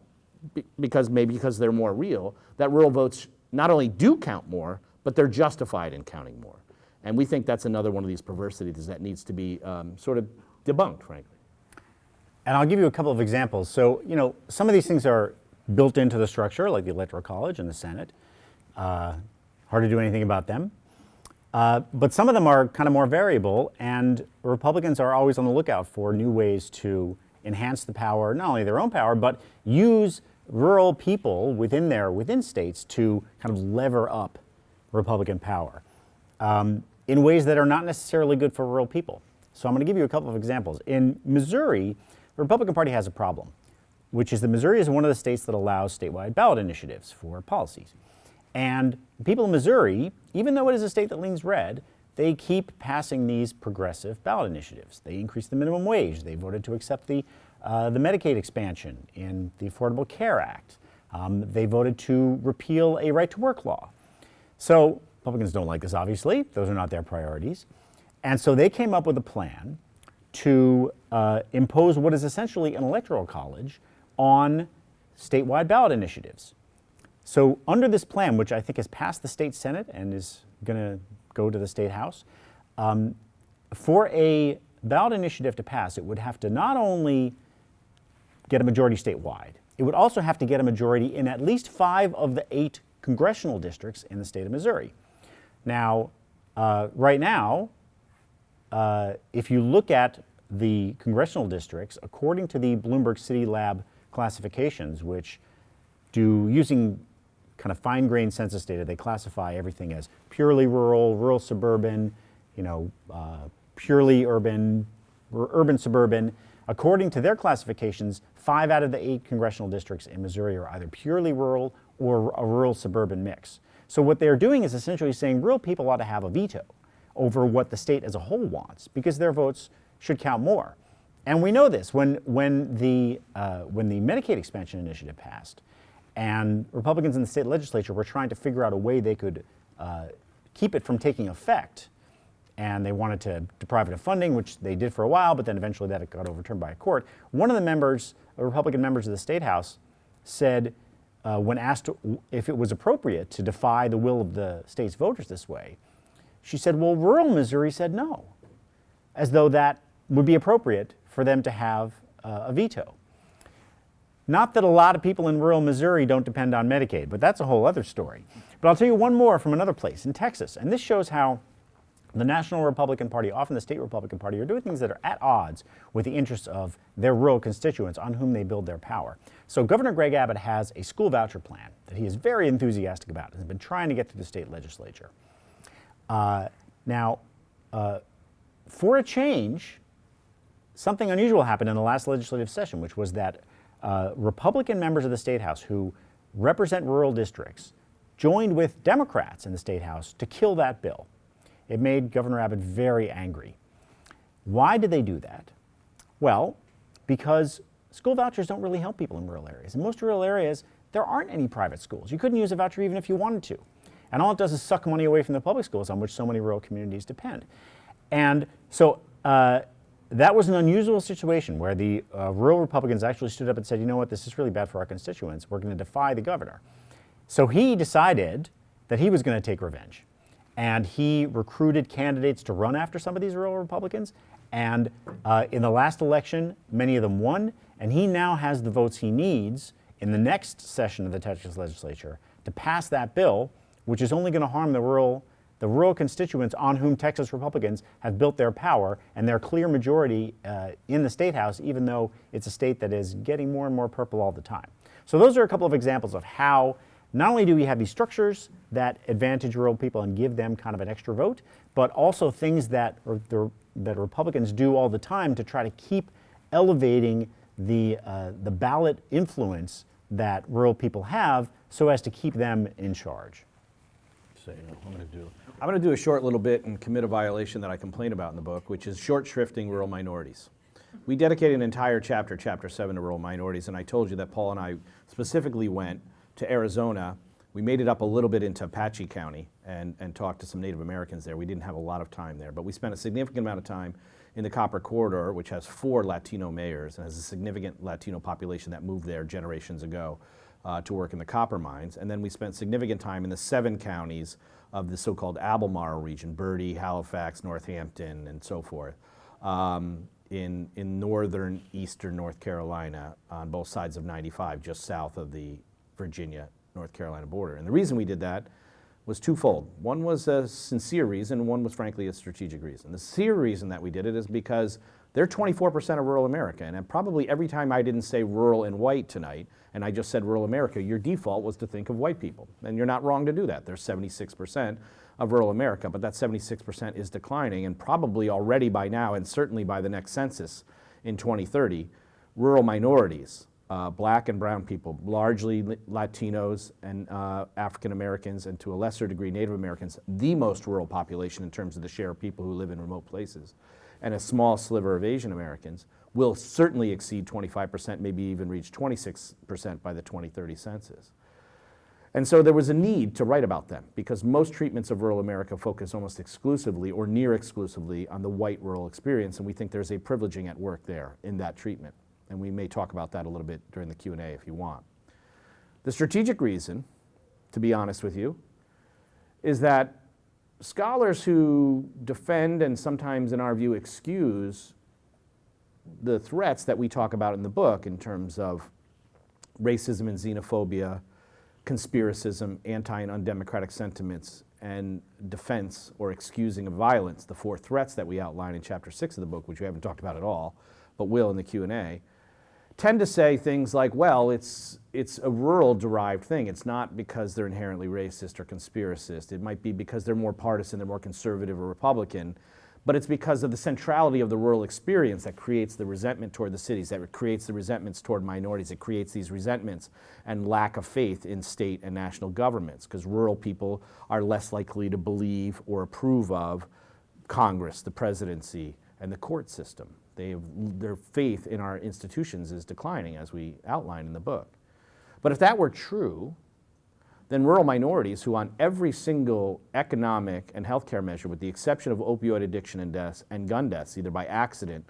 because they're more real, that rural votes not only do count more, but they're justified in counting more. And we think that's another one of these perversities that needs to be sort of debunked, frankly. And I'll give you a couple of examples. So, some of these things are built into the structure, like the Electoral College and the Senate. Hard to do anything about them. But some of them are kind of more variable, and Republicans are always on the lookout for new ways to enhance the power, not only their own power, but use rural people within states to kind of lever up Republican power in ways that are not necessarily good for rural people. So I'm going to give you a couple of examples. In Missouri, the Republican Party has a problem, which is that Missouri is one of the states that allows statewide ballot initiatives for policies. And people in Missouri, even though it is a state that leans red, they keep passing these progressive ballot initiatives. They increased the minimum wage. They voted to accept the Medicaid expansion in the Affordable Care Act. They voted to repeal a right-to-work law. So Republicans don't like this, obviously. Those are not their priorities. And so they came up with a plan to impose what is essentially an electoral college on statewide ballot initiatives. So under this plan, which I think has passed the state Senate and is going to go to the state House, for a ballot initiative to pass, it would have to not only get a majority statewide, it would also have to get a majority in at least 5 of the 8 congressional districts in the state of Missouri. Now, right now, if you look at the congressional districts, according to the Bloomberg City Lab classifications, which do, using kind of fine-grained census data, they classify everything as purely rural, rural suburban, purely urban, urban suburban. According to their classifications, 5 out of the 8 congressional districts in Missouri are either purely rural or a rural suburban mix. So what they're doing is essentially saying rural people ought to have a veto over what the state as a whole wants, because their votes should count more. And we know this. When the Medicaid expansion initiative passed, and Republicans in the state legislature were trying to figure out a way they could keep it from taking effect, and they wanted to deprive it of funding, which they did for a while, but then eventually that got overturned by a court. One of the Republican members of the State House said, when asked if it was appropriate to defy the will of the state's voters this way, she said, well, rural Missouri said no, as though that would be appropriate for them to have a veto. Not that a lot of people in rural Missouri don't depend on Medicaid, but that's a whole other story. But I'll tell you one more from another place, in Texas, and this shows how the National Republican Party, often the state Republican Party, are doing things that are at odds with the interests of their rural constituents on whom they build their power. So Governor Greg Abbott has a school voucher plan that he is very enthusiastic about and has been trying to get through the state legislature. For a change, something unusual happened in the last legislative session, which was that Republican members of the State House who represent rural districts joined with Democrats in the State House to kill that bill. It made Governor Abbott very angry. Why did they do that? Well, because school vouchers don't really help people in rural areas. In most rural areas, there aren't any private schools. You couldn't use a voucher even if you wanted to. And all it does is suck money away from the public schools on which so many rural communities depend. And so that was an unusual situation where the rural Republicans actually stood up and said, you know what, this is really bad for our constituents. We're going to defy the governor. So he decided that he was going to take revenge. And he recruited candidates to run after some of these rural Republicans. And in the last election, many of them won. And he now has the votes he needs in the next session of the Texas legislature to pass that bill, which is only going to harm the rural constituents on whom Texas Republicans have built their power and their clear majority in the State House, even though it's a state that is getting more and more purple all the time. So those are a couple of examples of how not only do we have these structures that advantage rural people and give them kind of an extra vote, but also things that Republicans do all the time to try to keep elevating the ballot influence that rural people have so as to keep them in charge. So, I'm going to do a short little bit and commit a violation that I complain about in the book, which is short shrifting rural minorities. We dedicated an entire chapter, chapter 7, to rural minorities, and I told you that Paul and I specifically went to Arizona. We made it up a little bit into Apache County and talked to some Native Americans there. We didn't have a lot of time there, but we spent a significant amount of time in the Copper Corridor, which has 4 Latino mayors and has a significant Latino population that moved there generations ago to work in the copper mines. And then we spent significant time in the 7 counties of the so-called Albemarle region, Bertie, Halifax, Northampton, and so forth, in northern, eastern North Carolina on both sides of 95, just south of the Virginia-North Carolina border. And the reason we did that was twofold. One was a sincere reason, one was frankly a strategic reason. The sincere reason that we did it is because they're 24% of rural America, and probably every time I didn't say rural and white tonight, and I just said rural America, your default was to think of white people. And you're not wrong to do that. There's 76% of rural America, but that 76% is declining, and probably already by now, and certainly by the next census in 2030, rural minorities, black and brown people, largely Latinos and African Americans, and to a lesser degree Native Americans, the most rural population in terms of the share of people who live in remote places, and a small sliver of Asian Americans, will certainly exceed 25%, maybe even reach 26% by the 2030 census. And so there was a need to write about them because most treatments of rural America focus almost exclusively or near exclusively on the white rural experience, and we think there's a privileging at work there in that treatment. And we may talk about that a little bit during the Q&A if you want. The strategic reason, to be honest with you, is that scholars who defend and sometimes, in our view, excuse the threats that we talk about in the book in terms of racism and xenophobia, conspiracism, anti and undemocratic sentiments, and defense or excusing of violence, the 4 threats that we outline in chapter 6 of the book, which we haven't talked about at all, but will in the Q&A, tend to say things like, well, it's a rural-derived thing. It's not because they're inherently racist or conspiracist. It might be because they're more partisan, they're more conservative or Republican, but it's because of the centrality of the rural experience that creates the resentment toward the cities, that creates the resentments toward minorities, it creates these resentments and lack of faith in state and national governments, because rural people are less likely to believe or approve of Congress, the presidency, and the court system. Their faith in our institutions is declining, as we outline in the book. But if that were true, then rural minorities who on every single economic and healthcare measure, with the exception of opioid addiction and deaths and gun deaths, either by accident,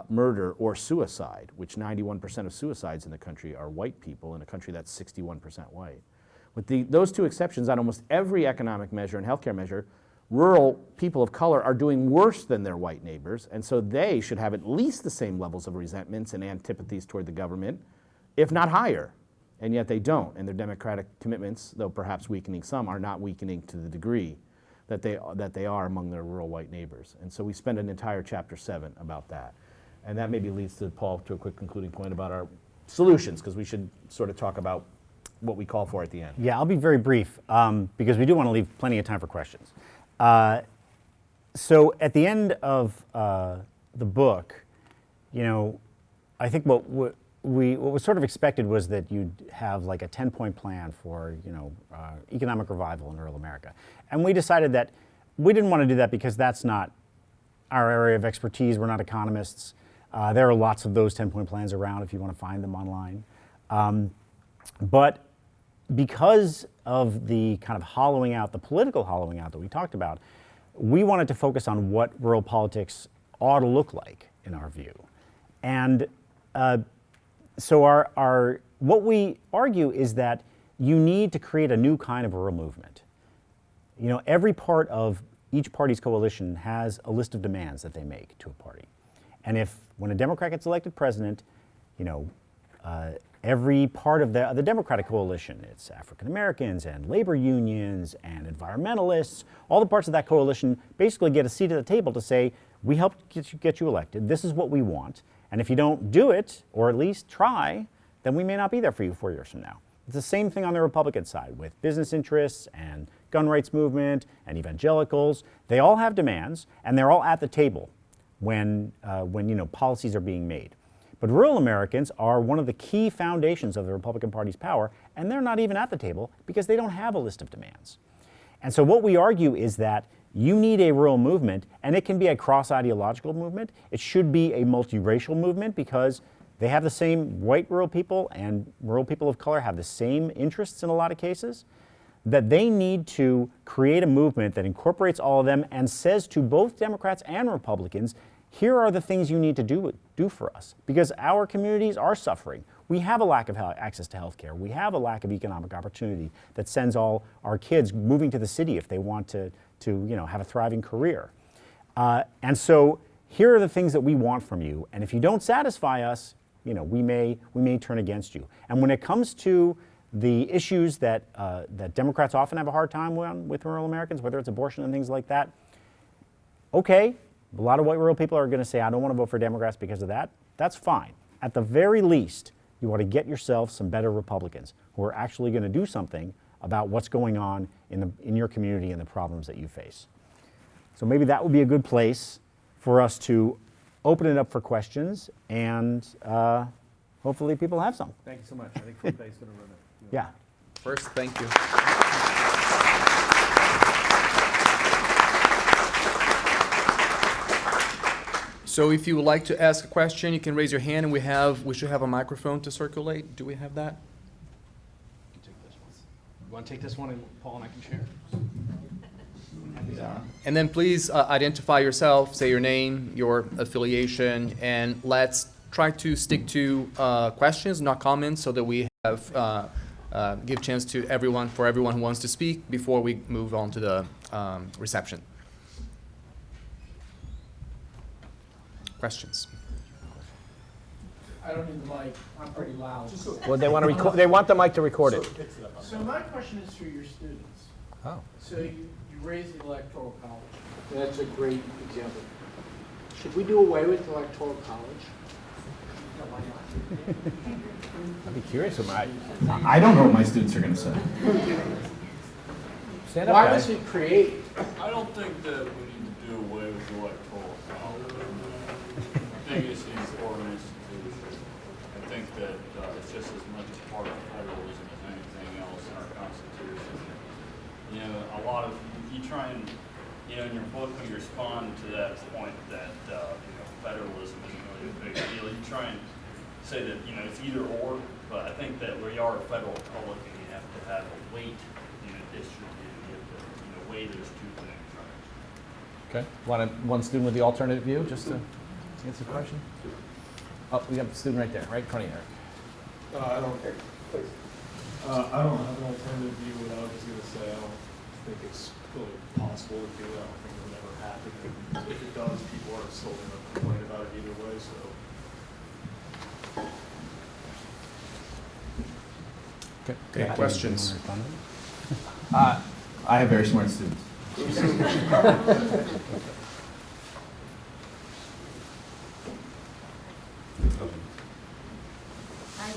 murder, or suicide, which 91% of suicides in the country are white people in a country that's 61% white. With those 2 exceptions, on almost every economic measure and healthcare measure, rural people of color are doing worse than their white neighbors, and so they should have at least the same levels of resentments and antipathies toward the government, if not higher. And yet they don't, and their democratic commitments, though perhaps weakening some, are not weakening to the degree that they are among their rural white neighbors. And so we spend an entire chapter 7 about that. And that maybe leads to Paul to a quick concluding point about our solutions, because we should sort of talk about what we call for at the end. Yeah, I'll be very brief because we do want to leave plenty of time for questions. So at the end of the book, you know, I think what was sort of expected was that you'd have like a 10-point plan for, you know, economic revival in rural America. And we decided that we didn't want to do that because that's not our area of expertise. We're not economists. There are lots of those 10-point plans around if you want to find them online. But because of the kind of hollowing out, the political hollowing out that we talked about, we wanted to focus on what rural politics ought to look like, in our view. And so what we argue is that you need to create a new kind of rural movement. You know, every part of each party's coalition has a list of demands that they make to a party. And when a Democrat gets elected president, you know, every part of the Democratic coalition, it's African Americans and labor unions and environmentalists, all the parts of that coalition basically get a seat at the table to say, we helped get you elected, this is what we want, and if you don't do it, or at least try, then we may not be there for you 4 years from now. It's the same thing on the Republican side with business interests and gun rights movement and evangelicals. They all have demands, and they're all at the table when you know, policies are being made. But rural Americans are one of the key foundations of the Republican Party's power, and they're not even at the table because they don't have a list of demands. And so what we argue is that you need a rural movement, and it can be a cross-ideological movement. It should be a multiracial movement because they have the same white rural people and rural people of color have the same interests in a lot of cases, that they need to create a movement that incorporates all of them and says to both Democrats and Republicans, here are the things you need to do for us, because our communities are suffering. We have a lack of access to health care. We have a lack of economic opportunity that sends all our kids moving to the city if they want to you know, have a thriving career. And so here are the things that we want from you, and if you don't satisfy us, you know, we may turn against you. And when it comes to the issues that Democrats often have a hard time with rural Americans, whether it's abortion and things like that, okay, a lot of white rural people are going to say, I don't want to vote for Democrats because of that. That's fine. At the very least, you want to get yourself some better Republicans who are actually going to do something about what's going on in your community and the problems that you face. So maybe that would be a good place for us to open it up for questions, and hopefully people have some. Thank you so much. I think Felipe is going to run it. Yeah. First, thank you. So if you would like to ask a question, you can raise your hand, and we should have a microphone to circulate. Do we have that? Take this one. You want to take this one, and Paul and I can share? And then please identify yourself, say your name, your affiliation, and let's try to stick to questions, not comments, so that we have give chance to everyone who wants to speak before we move on to the reception. Questions? I don't need the mic. I'm pretty loud. Well, they want to record. They want the mic to record it. So my question is for your students. Oh. So you raise the electoral college. That's a great example. Should we do away with the electoral college? No, why not? I'd be curious what I don't know what my students are going to say. Stand up, Why guys. was it created? I don't think that we need to do away with the electoral college. I think it's an important institution. I think that it's just as much a part of federalism as anything else in our Constitution. You know, a lot of, you try and, you know, in your book you respond to that point that, you know, federalism isn't really a big deal. You try and say that, you know, it's either or, but I think that we are a federal republic and you have to have a weight in a district. You have to, you know, weigh those two things. Okay. Want one student with the alternative view, just to answer the question? Oh, we got the student right there, right in front of you, Eric. I don't have an alternative view. What I was just going to say, I don't think it's really possible to do it. I don't think it'll ever happen. And if it does, people are still going to complain about it either way. So. Okay, questions? I have very smart students. I do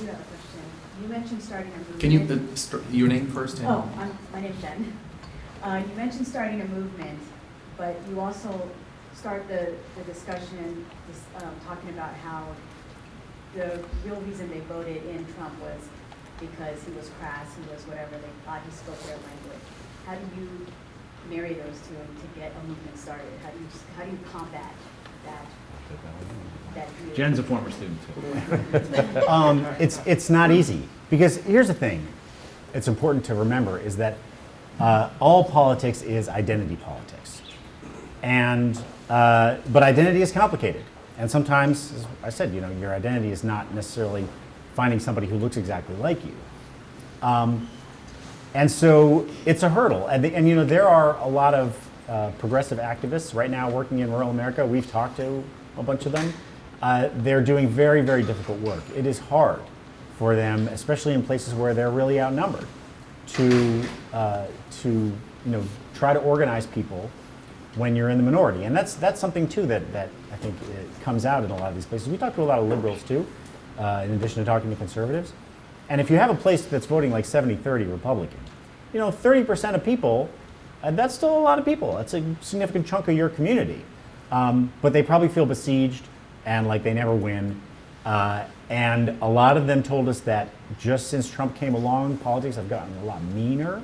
have a question. You mentioned starting a movement. Can you, your name first? and- Oh, my name's Jen. You mentioned starting a movement, but you also start the discussion talking about how the real reason they voted in Trump was because he was crass, he was whatever, they thought he spoke their language. How do you marry those two and to get a movement started? How do you combat that view? Jen's a former student too. It's not easy, because here's the thing it's important to remember is that all politics is identity politics. And, but identity is complicated. And sometimes, as I said, you know, your identity is not necessarily finding somebody who looks exactly like you. And so it's a hurdle. And you know, there are a lot of progressive activists right now working in rural America. We've talked to a bunch of them. They're doing very, very difficult work. It is hard for them, especially in places where they're really outnumbered, to you know, try to organize people when you're in the minority. And that's something too that I think it comes out in a lot of these places. We talk to a lot of liberals too, in addition to talking to conservatives. And if you have a place that's voting like 70-30 Republican, you know, 30% of people, that's still a lot of people. That's a significant chunk of your community. But they probably feel besieged and like they never win. And a lot of them told us that just since Trump came along, politics have gotten a lot meaner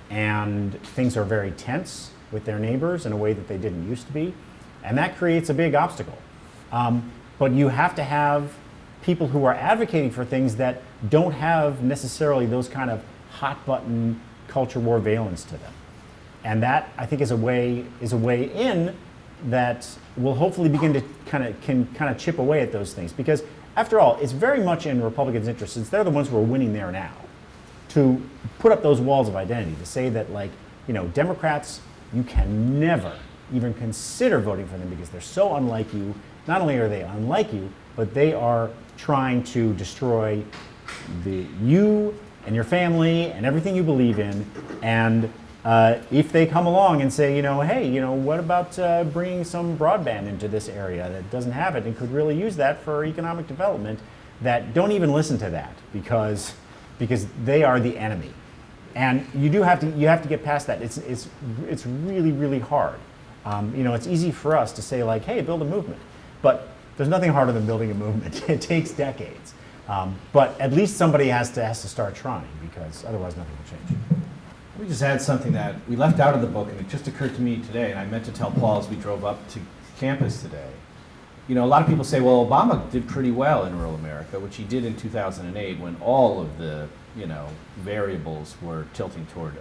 and things are very tense with their neighbors in a way that they didn't used to be. And that creates a big obstacle. But you have to have people who are advocating for things that don't have necessarily those kind of hot button culture war valence to them. And that, I think, is a way in that will hopefully begin to can chip away at those things. Because after all, it's very much in Republicans' interest, since they're the ones who are winning there now, to put up those walls of identity, to say that, like, you know, Democrats, you can never even consider voting for them because they're so unlike you. Not only are they unlike you, but they are trying to destroy you and your family and everything you believe in. And if they come along and say, you know, hey, you know, what about bringing some broadband into this area that doesn't have it and could really use that for economic development, that don't even listen to that because they are the enemy. And you have to get past that. It's really, really hard. You know, it's easy for us to say, like, hey, build a movement. But there's nothing harder than building a movement. It takes decades. But at least somebody has to start trying, because otherwise nothing will change. Let me just add something that we left out of the book, and it just occurred to me today, and I meant to tell Paul as we drove up to campus today. You know, a lot of people say, well, Obama did pretty well in rural America, which he did in 2008 when all of the, you know, variables were tilting toward,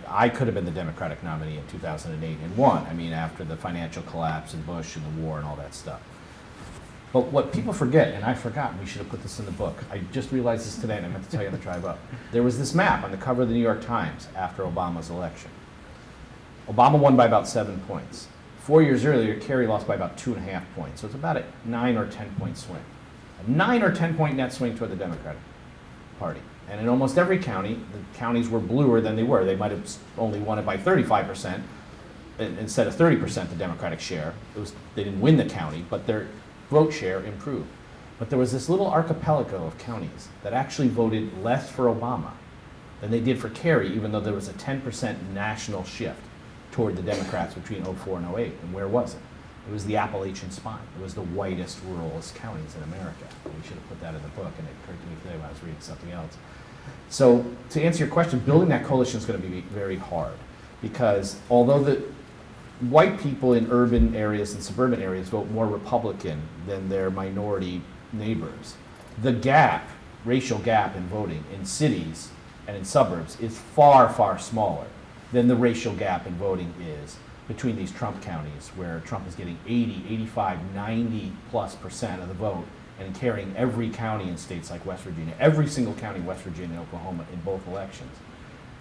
I could have been the Democratic nominee in 2008 and won. I mean, after the financial collapse and Bush and the war and all that stuff. But what people forget, and I forgot, and we should have put this in the book. I just realized this today, and I meant to tell you on the drive up. There was this map on the cover of the New York Times after Obama's election. Obama won by about 7 points. 4 years earlier, Kerry lost by about 2.5 points. So it's about a 9 or 10 point swing. A 9 or 10 point net swing toward the Democratic Party. And in almost every county, the counties were bluer than they were. They might have only won it by 35% instead of 30%, the Democratic share. They didn't win the county, but their vote share improved. But there was this little archipelago of counties that actually voted less for Obama than they did for Kerry, even though there was a 10% national shift toward the Democrats between 2004 and 2008. And where was it? It was the Appalachian Spine. It was the whitest, ruralist counties in America. We should have put that in the book, and it occurred to me today when I was reading something else. So to answer your question, building that coalition is going to be very hard, because although the white people in urban areas and suburban areas vote more Republican than their minority neighbors, the gap, racial gap in voting in cities and in suburbs is far, far smaller than the racial gap in voting is between these Trump counties, where Trump is getting 80, 85, 90+% of the vote and carrying every county in states like West Virginia, every single county in West Virginia and Oklahoma in both elections.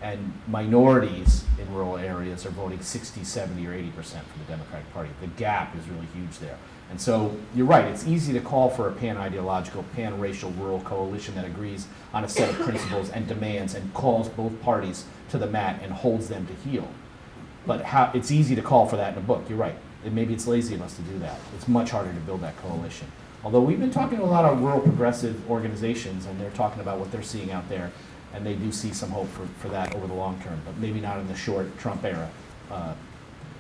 And minorities in rural areas are voting 60, 70, or 80% for the Democratic Party. The gap is really huge there. And so you're right, it's easy to call for a pan-ideological, pan-racial rural coalition that agrees on a set of principles and demands and calls both parties to the mat and holds them to heel. But it's easy to call for that in a book. You're right. Maybe it's lazy of us to do that. It's much harder to build that coalition. Although we've been talking to a lot of rural progressive organizations, and they're talking about what they're seeing out there, and they do see some hope for that over the long term, but maybe not in the short Trump era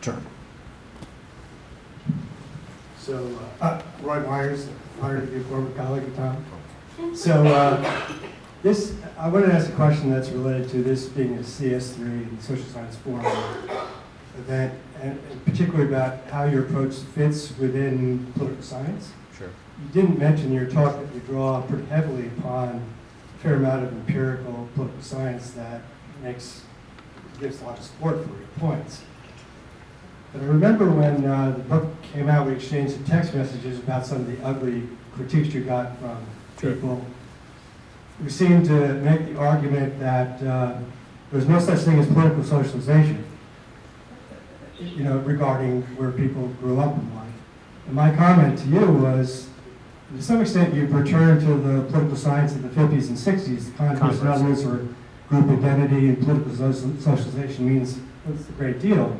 term. So, Roy Myers, honored to be a former colleague of Tom. So, I wanted to ask a question that's related to this being a CS3 and Social Science Forum event, and particularly about how your approach fits within political science. Sure. You didn't mention in your talk that you draw pretty heavily upon a fair amount of empirical political science that gives a lot of support for your points. But I remember when the book came out, we exchanged some text messages about some of the ugly critiques you got from people who seemed to make the argument that there's no such thing as political socialization, regarding where people grew up in life. And my comment to you was, to some extent, you've returned to the political science of the 50s and 60s, the converse and others, or group identity and political socialization means a great deal.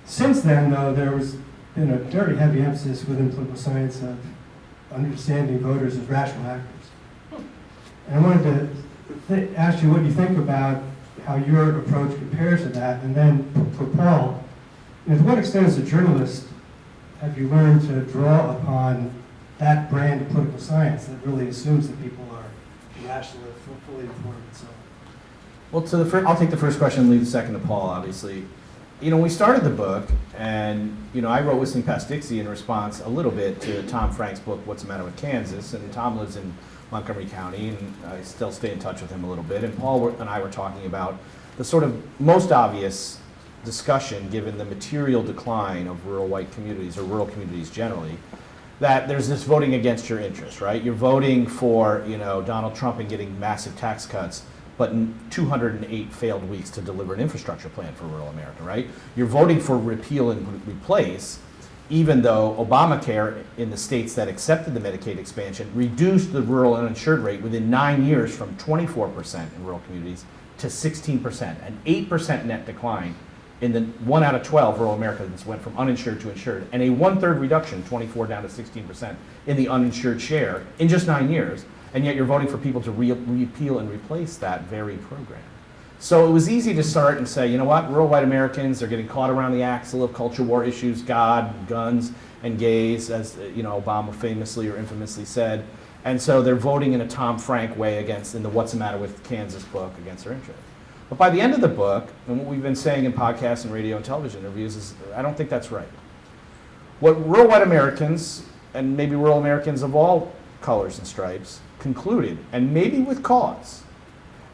Since then, though, there has been a very heavy emphasis within political science of understanding voters as rational actors. And I wanted to ask you what you think about how your approach compares to that, and then for Paul, to what extent as a journalist have you learned to draw upon that brand of political science that really assumes that people are rational and fully informed and so on? Well, I'll take the first question and leave the second to Paul, obviously. We started the book, and, I wrote Whistling Past Dixie in response a little bit to Tom Frank's book, What's the Matter with Kansas? And Tom lives in Montgomery County, and I still stay in touch with him a little bit. And Paul and I were talking about the sort of most obvious discussion, given the material decline of rural white communities, or rural communities generally, that there's this voting against your interests, right? You're voting for, Donald Trump and getting massive tax cuts, but 208 failed weeks to deliver an infrastructure plan for rural America, right? You're voting for repeal and replace, even though Obamacare in the states that accepted the Medicaid expansion reduced the rural uninsured rate within 9 years from 24% in rural communities to 16%, an 8% net decline in the 1 out of 12 rural Americans went from uninsured to insured, and a 1/3 reduction, 24 down to 16%, in the uninsured share in just 9 years. And yet you're voting for people to repeal and replace that very program. So it was easy to start and say, you know what, rural white Americans are getting caught around the axle of culture war issues, God, guns, and gays, as Obama famously or infamously said. And so they're voting in a Tom Frank way in the What's the Matter with Kansas book against their interests. But by the end of the book, and what we've been saying in podcasts and radio and television interviews is, I don't think that's right. What rural white Americans, and maybe rural Americans of all colors and stripes, concluded, and maybe with cause,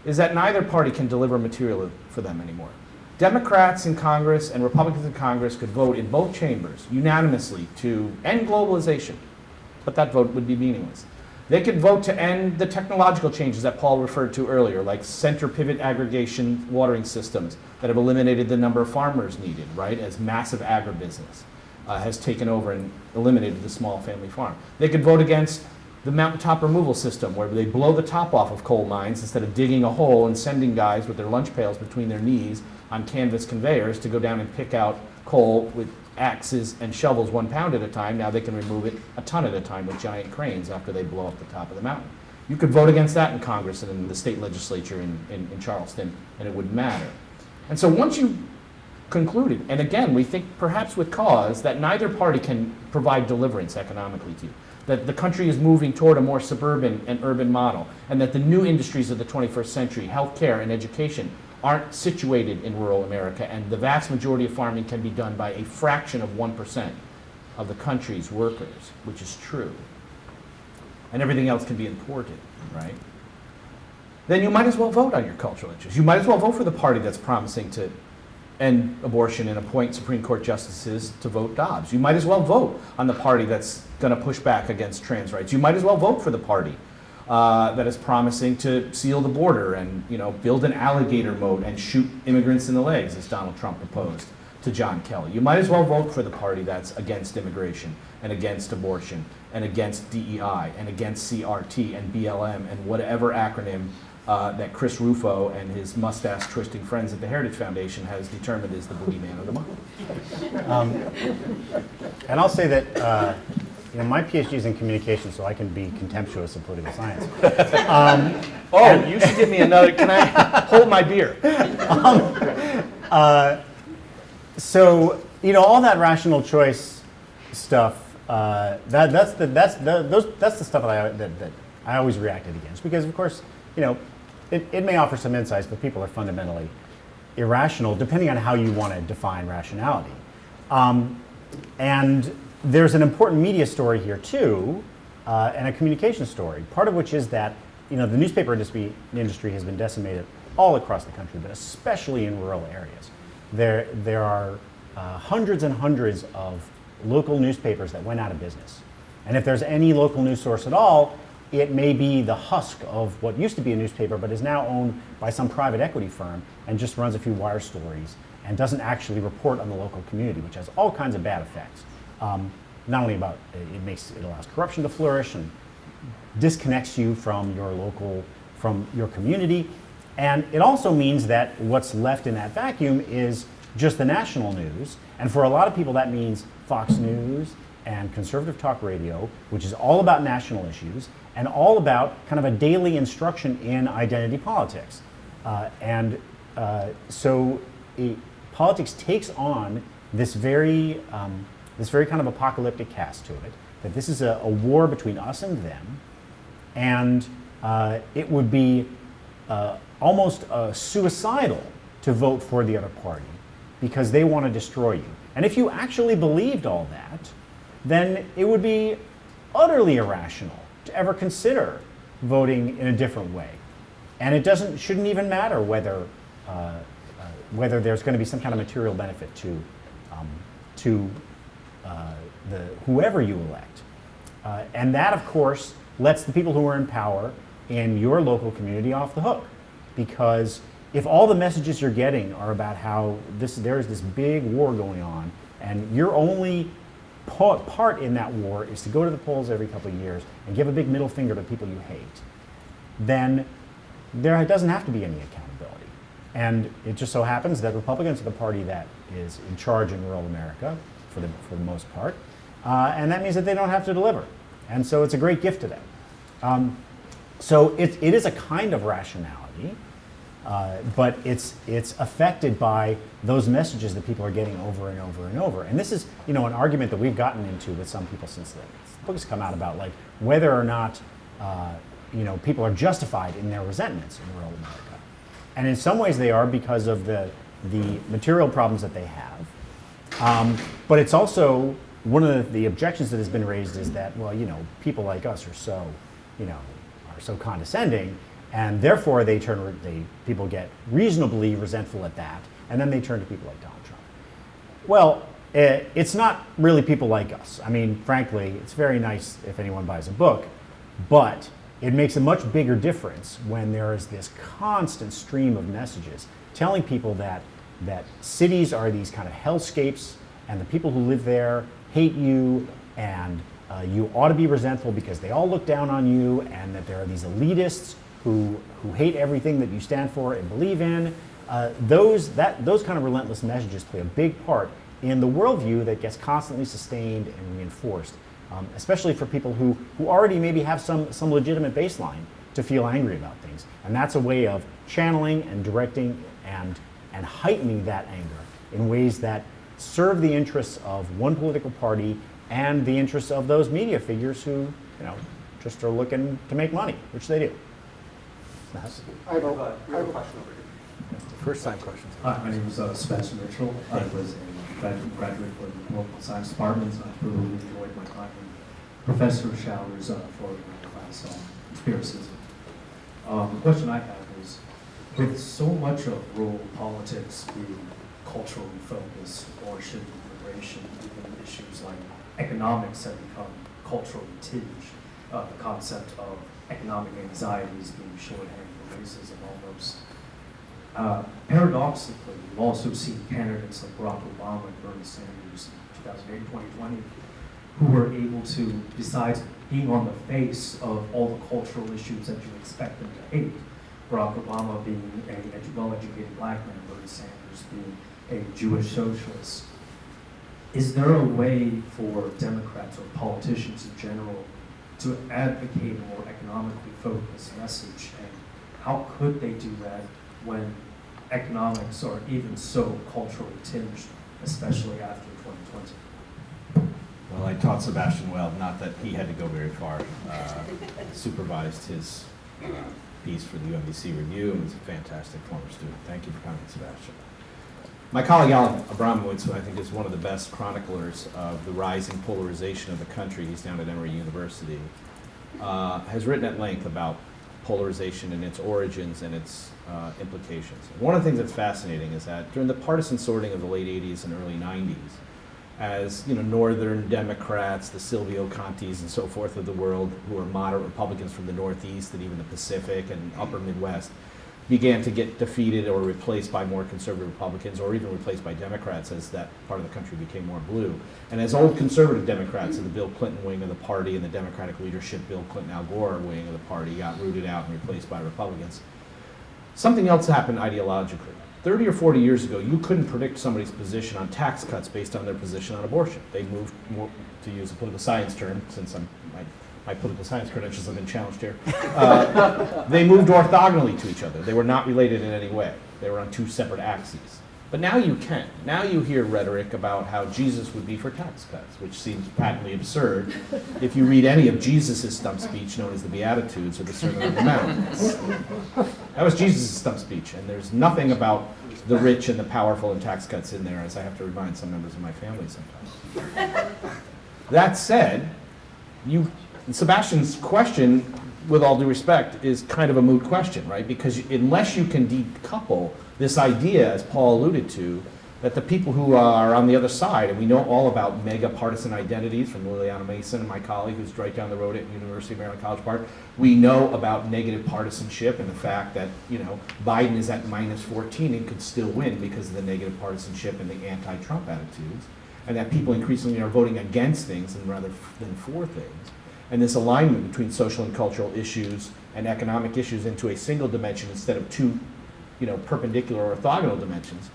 is that neither party can deliver material for them anymore. Democrats in Congress and Republicans in Congress could vote in both chambers unanimously to end globalization, but that vote would be meaningless. They could vote to end the technological changes that Paul referred to earlier, like center pivot aggregation watering systems that have eliminated the number of farmers needed, right, as massive agribusiness has taken over and eliminated the small family farm. They could vote against the mountaintop removal system, where they blow the top off of coal mines instead of digging a hole and sending guys with their lunch pails between their knees on canvas conveyors to go down and pick out coal with axes and shovels 1 pound at a time. Now they can remove it a ton at a time with giant cranes after they blow up the top of the mountain. You could vote against that in Congress and in the state legislature in Charleston, and it wouldn't matter. And so once you concluded, and again, we think perhaps with cause, that neither party can provide deliverance economically to you, that the country is moving toward a more suburban and urban model, and that the new industries of the 21st century, healthcare and education, aren't situated in rural America, and the vast majority of farming can be done by a fraction of 1% of the country's workers, which is true. And everything else can be imported, right? Then you might as well vote on your cultural interests. You might as well vote for the party that's promising to end abortion and appoint Supreme Court justices to vote Dobbs. You might as well vote on the party that's going to push back against trans rights. You might as well vote for the party that is promising to seal the border and build an alligator moat and shoot immigrants in the legs, as Donald Trump proposed to John Kelly. You might as well vote for the party that's against immigration and against abortion and against DEI and against CRT and BLM and whatever acronym that Chris Rufo and his mustache-twisting friends at the Heritage Foundation has determined is the boogeyman of the month. And I'll say that my PhD is in communication, so I can be contemptuous of political science. You should give me another. Can I hold my beer? So all that rational choice stuff. That's the stuff that I always reacted against, because of course it may offer some insights, but people are fundamentally irrational depending on how you want to define rationality. And there's an important media story here too, and a communication story. Part of which is that the newspaper industry has been decimated all across the country, but especially in rural areas. There are hundreds and hundreds of local newspapers that went out of business. And if there's any local news source at all, it may be the husk of what used to be a newspaper but is now owned by some private equity firm and just runs a few wire stories and doesn't actually report on the local community, which has all kinds of bad effects. Not only about it allows corruption to flourish and disconnects you from your community, and it also means that what's left in that vacuum is just the national news. And for a lot of people, that means Fox News and conservative talk radio, which is all about national issues and all about kind of a daily instruction in identity politics. So politics takes on this very kind of apocalyptic cast to it, that this is a war between us and them, and it would be almost suicidal to vote for the other party because they want to destroy you. And if you actually believed all that, then it would be utterly irrational to ever consider voting in a different way. And it shouldn't even matter whether there's going to be some kind of material benefit to whoever you elect. And that, of course, lets the people who are in power in your local community off the hook. Because if all the messages you're getting are about how there's this big war going on, and your only part in that war is to go to the polls every couple of years and give a big middle finger to people you hate, then there doesn't have to be any accountability. And it just so happens that Republicans are the party that is in charge in rural America for the most part, and that means that they don't have to deliver. And so it's a great gift to them. So it is a kind of rationality, but it's affected by those messages that people are getting over and over and over. And this is an argument that we've gotten into with some people since the book has come out about whether or not people are justified in their resentments in rural America. And in some ways they are because of the material problems that they have. But it's also one of the objections that has been raised is that, people like us are so condescending, and therefore people get reasonably resentful at that, and then they turn to people like Donald Trump. Well, it's not really people like us. I mean, frankly, it's very nice if anyone buys a book, but it makes a much bigger difference when there is this constant stream of messages telling people that cities are these kind of hellscapes, and the people who live there hate you, and you ought to be resentful because they all look down on you, and that there are these elitists who hate everything that you stand for and believe in. Those kind of relentless messages play a big part in the worldview that gets constantly sustained and reinforced, especially for people who already maybe have some legitimate baseline to feel angry about things. And that's a way of channeling and directing and heightening that anger in ways that serve the interests of one political party and the interests of those media figures who, just are looking to make money, which they do. I have a question over here. First time questions. Hi, my name is Spencer Mitchell. I was a graduate for the political science department, so I really enjoyed my time with Professor Schaller's Florida class on conspiracism. The question I have is, with so much of rural politics being culturally focused, or should immigration, even issues like economics have become culturally tinged, the concept of economic anxieties being shorthand for racism almost. Paradoxically, we've also seen candidates like Barack Obama and Bernie Sanders in 2008, 2020, who were able to, besides being on the face of all the cultural issues that you expect them to hate, Barack Obama being a well-educated black man, Bernie Sanders being a Jewish socialist. Is there a way for Democrats or politicians in general to advocate a more economically focused message? And how could they do that when economics are even so culturally tinged, especially after 2020? Well, I taught Sebastian Weld, not that he had to go very far. Supervised his piece for the UMBC Review, and was a fantastic former student. Thank you for coming, Sebastian. My colleague Alan Abramowitz, who I think is one of the best chroniclers of the rising polarization of the country, he's down at Emory University, has written at length about polarization and its origins and its implications. One of the things that's fascinating is that during the partisan sorting of the late 80s and early 90s, as Northern Democrats, the Silvio Contis and so forth of the world, who are moderate Republicans from the Northeast and even the Pacific and upper Midwest, began to get defeated or replaced by more conservative Republicans, or even replaced by Democrats as that part of the country became more blue. And as old conservative Democrats in the Bill Clinton wing of the party and the Democratic leadership Bill Clinton, Al Gore wing of the party got rooted out and replaced by Republicans, something else happened ideologically. 30 or 40 years ago, you couldn't predict somebody's position on tax cuts based on their position on abortion. They moved more, to use a political science term, since my political science credentials have been challenged here. They moved orthogonally to each other. They were not related in any way. They were on two separate axes. But now you can. Now you hear rhetoric about how Jesus would be for tax cuts, which seems patently absurd if you read any of Jesus' stump speech known as the Beatitudes or the Sermon on the Mount. That was Jesus' stump speech, and there's nothing about the rich and the powerful and tax cuts in there, as I have to remind some members of my family sometimes. That said, Sebastian's question, with all due respect, is kind of a moot question, right? Because unless you can decouple this idea, as Paul alluded to, that the people who are on the other side, and we know all about mega partisan identities from Liliana Mason and my colleague who's right down the road at University of Maryland College Park. We know about negative partisanship and the fact that Biden is at -14 and could still win because of the negative partisanship and the anti-Trump attitudes, and that people increasingly are voting against things rather than for things. And this alignment between social and cultural issues and economic issues into a single dimension instead of two perpendicular or orthogonal dimensions,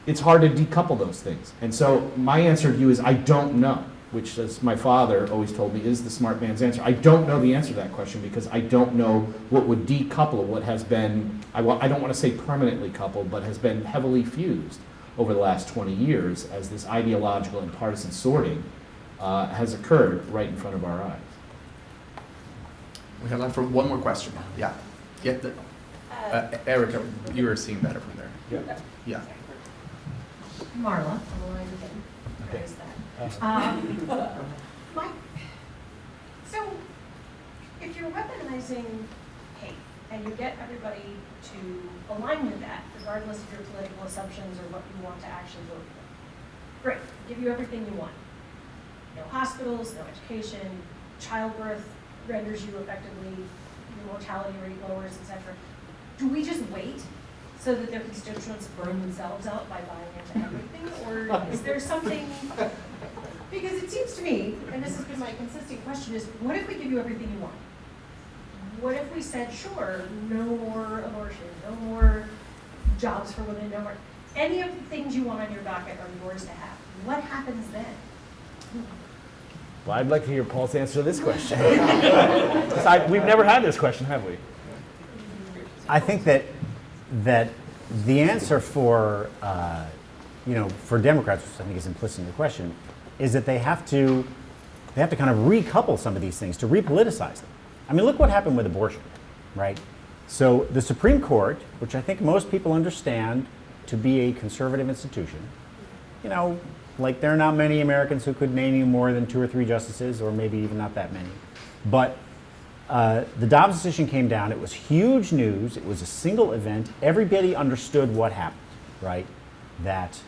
it's hard to decouple those things. And so my answer to you is I don't know, which, as my father always told me, is the smart man's answer. I don't know the answer to that question because I don't know what would decouple what has been, I don't want to say permanently coupled, but has been heavily fused over the last 20 years as this ideological and partisan sorting has occurred right in front of our eyes. We have time for one more question. Yeah. Erica, you were seeing better from there. Yeah. Marla, on the line again. There is that. So, if you're weaponizing hate and you get everybody to align with that, regardless of your political assumptions or what you want to actually vote for, great, give you everything you want. No hospitals, no education, childbirth renders you effectively, your mortality rate lowers, etc. Do we just wait so that their constituents burn themselves out by buying into everything? Or is there something, because it seems to me, and this has been my consistent question, is what if we give you everything you want? What if we said, sure, no more abortion, no more jobs for women, no more, any of the things you want on your docket are yours to have. What happens then? Well, I'd like to hear Paul's answer to this question. We've never had this question, have we? I think that the answer for Democrats, which I think is implicit in the question, is that they have to kind of recouple some of these things to repoliticize them. I mean, look what happened with abortion, right? So the Supreme Court, which I think most people understand to be a conservative institution, like there are not many Americans who could name you more than 2 or 3 justices, or maybe even not that many. But the Dobbs decision came down. It was huge news. It was a single event. Everybody understood what happened, right? That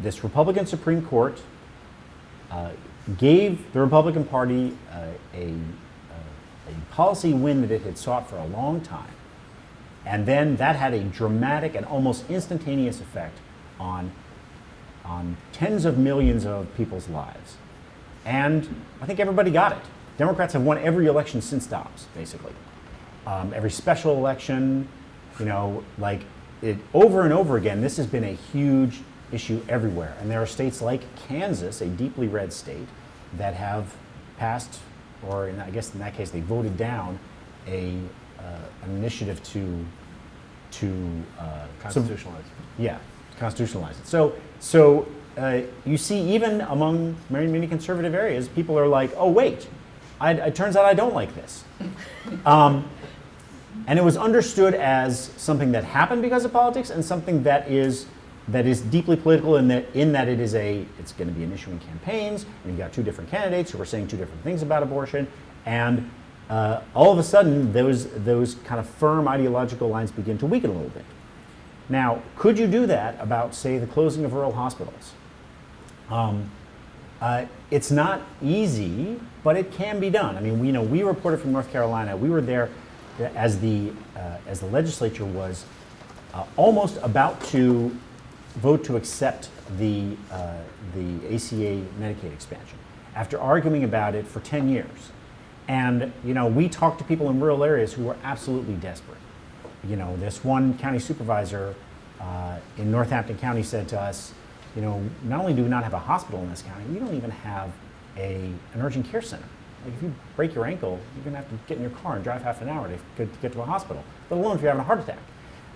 this Republican Supreme Court gave the Republican Party a policy win that it had sought for a long time. And then that had a dramatic and almost instantaneous effect on tens of millions of people's lives. And I think everybody got it. Democrats have won every election since Dobbs, basically. every special election, you know, like it over and over again. This has been a huge issue everywhere. And there are states like Kansas, a deeply red state, that have passed, or I guess in that case they voted down an initiative to Constitutionalize. yeah, constitutionalize it. So you see, even among many conservative areas, people are like, oh wait, it turns out I don't like this. And it was understood as something that happened because of politics, and something that is deeply political in that it's going to be an issue in campaigns, and you've got two different candidates who are saying two different things about abortion, and all of a sudden those kind of firm ideological lines begin to weaken a little bit. Now, could you do that about, say, the closing of rural hospitals? It's not easy, but it can be done. I mean, we reported from North Carolina. We were there as the legislature was almost about to vote to accept the ACA Medicaid expansion after arguing about it for 10 years. And we talked to people in rural areas who were absolutely desperate. This one county supervisor in Northampton County said to us, not only do we not have a hospital in this county, we don't even have an urgent care center. Like if you break your ankle, you're going to have to get in your car and drive half an hour to get to a hospital, let alone if you're having a heart attack.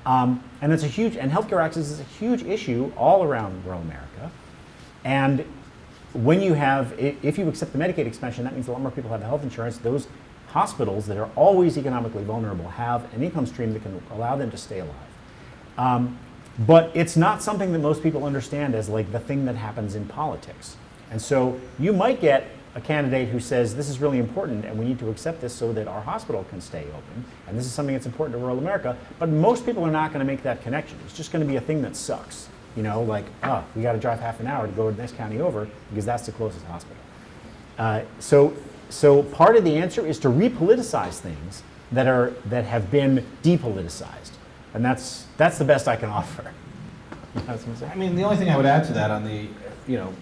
And it's and healthcare access is a huge issue all around rural America. And when you have, if you accept the Medicaid expansion, that means a lot more people have health insurance. Those hospitals that are always economically vulnerable have an income stream that can allow them to stay alive. But it's not something that most people understand as like the thing that happens in politics. And so you might get a candidate who says this is really important and we need to accept this so that our hospital can stay open, and this is something that's important to rural America, but most people are not going to make that connection. It's just going to be a thing that sucks. We got to drive half an hour to go to the next county over because that's the closest hospital. So part of the answer is to repoliticize things that have been depoliticized, and that's the best I can offer. I mean, the only thing I would add to that on the,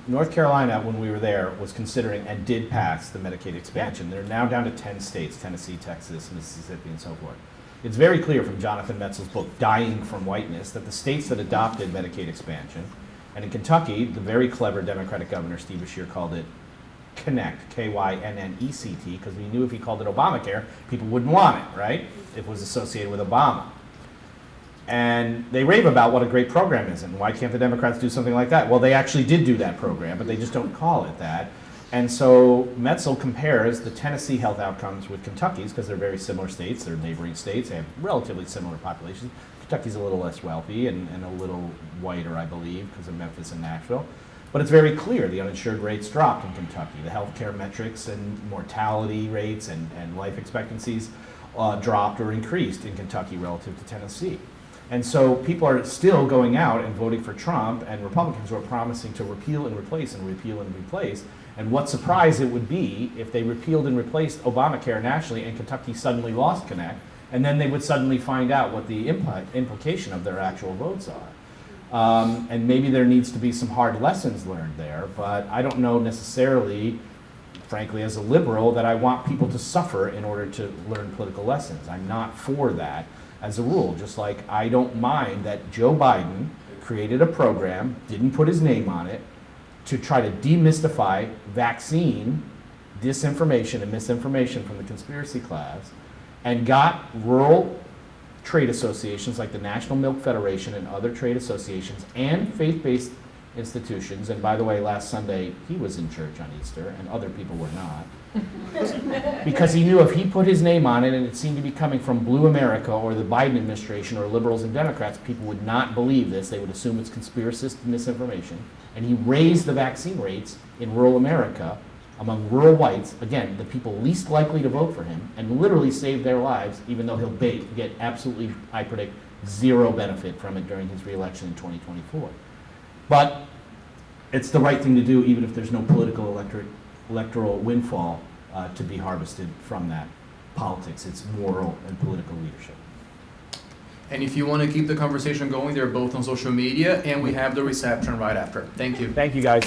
North Carolina, when we were there, was considering and did pass the Medicaid expansion. Yeah. They're now down to 10 states, Tennessee, Texas, Mississippi, and so forth. It's very clear from Jonathan Metzl's book, Dying from Whiteness, that the states that adopted Medicaid expansion, and in Kentucky, the very clever Democratic governor, Steve Beshear, called it Connect, Kynnect, because we knew if he called it Obamacare, people wouldn't want it, right? It was associated with Obama. And they rave about what a great program is, and why can't the Democrats do something like that? Well, they actually did do that program, but they just don't call it that. And so Metzl compares the Tennessee health outcomes with Kentucky's, because they're very similar states, they're neighboring states, they have relatively similar populations. Kentucky's a little less wealthy and a little whiter, I believe, because of Memphis and Nashville. But it's very clear the uninsured rates dropped in Kentucky. The healthcare metrics and mortality rates and life expectancies dropped or increased in Kentucky relative to Tennessee. And so people are still going out and voting for Trump, and Republicans who are promising to repeal and replace and repeal and replace. And what surprise it would be if they repealed and replaced Obamacare nationally and Kentucky suddenly lost Connect, and then they would suddenly find out what the implication of their actual votes are. And maybe there needs to be some hard lessons learned there, but I don't know necessarily, frankly, as a liberal, that I want people to suffer in order to learn political lessons. I'm not for that as a rule, just like I don't mind that Joe Biden created a program, didn't put his name on it, to try to demystify vaccine disinformation and misinformation from the conspiracy class, and got rural trade associations like the National Milk Federation and other trade associations and faith-based institutions, and by the way, last Sunday he was in church on Easter and other people were not, because he knew if he put his name on it and it seemed to be coming from Blue America or the Biden administration or liberals and Democrats, people would not believe this. They would assume it's conspiracist misinformation. And he raised the vaccine rates in rural America among rural whites, again, the people least likely to vote for him, and literally saved their lives, even though he'll get absolutely, I predict, zero benefit from it during his re-election in 2024. But it's the right thing to do, even if there's no political electoral windfall to be harvested from that politics. It's moral and political leadership. And if you want to keep the conversation going, they're both on social media, and we have the reception right after. Thank you. Thank you, guys.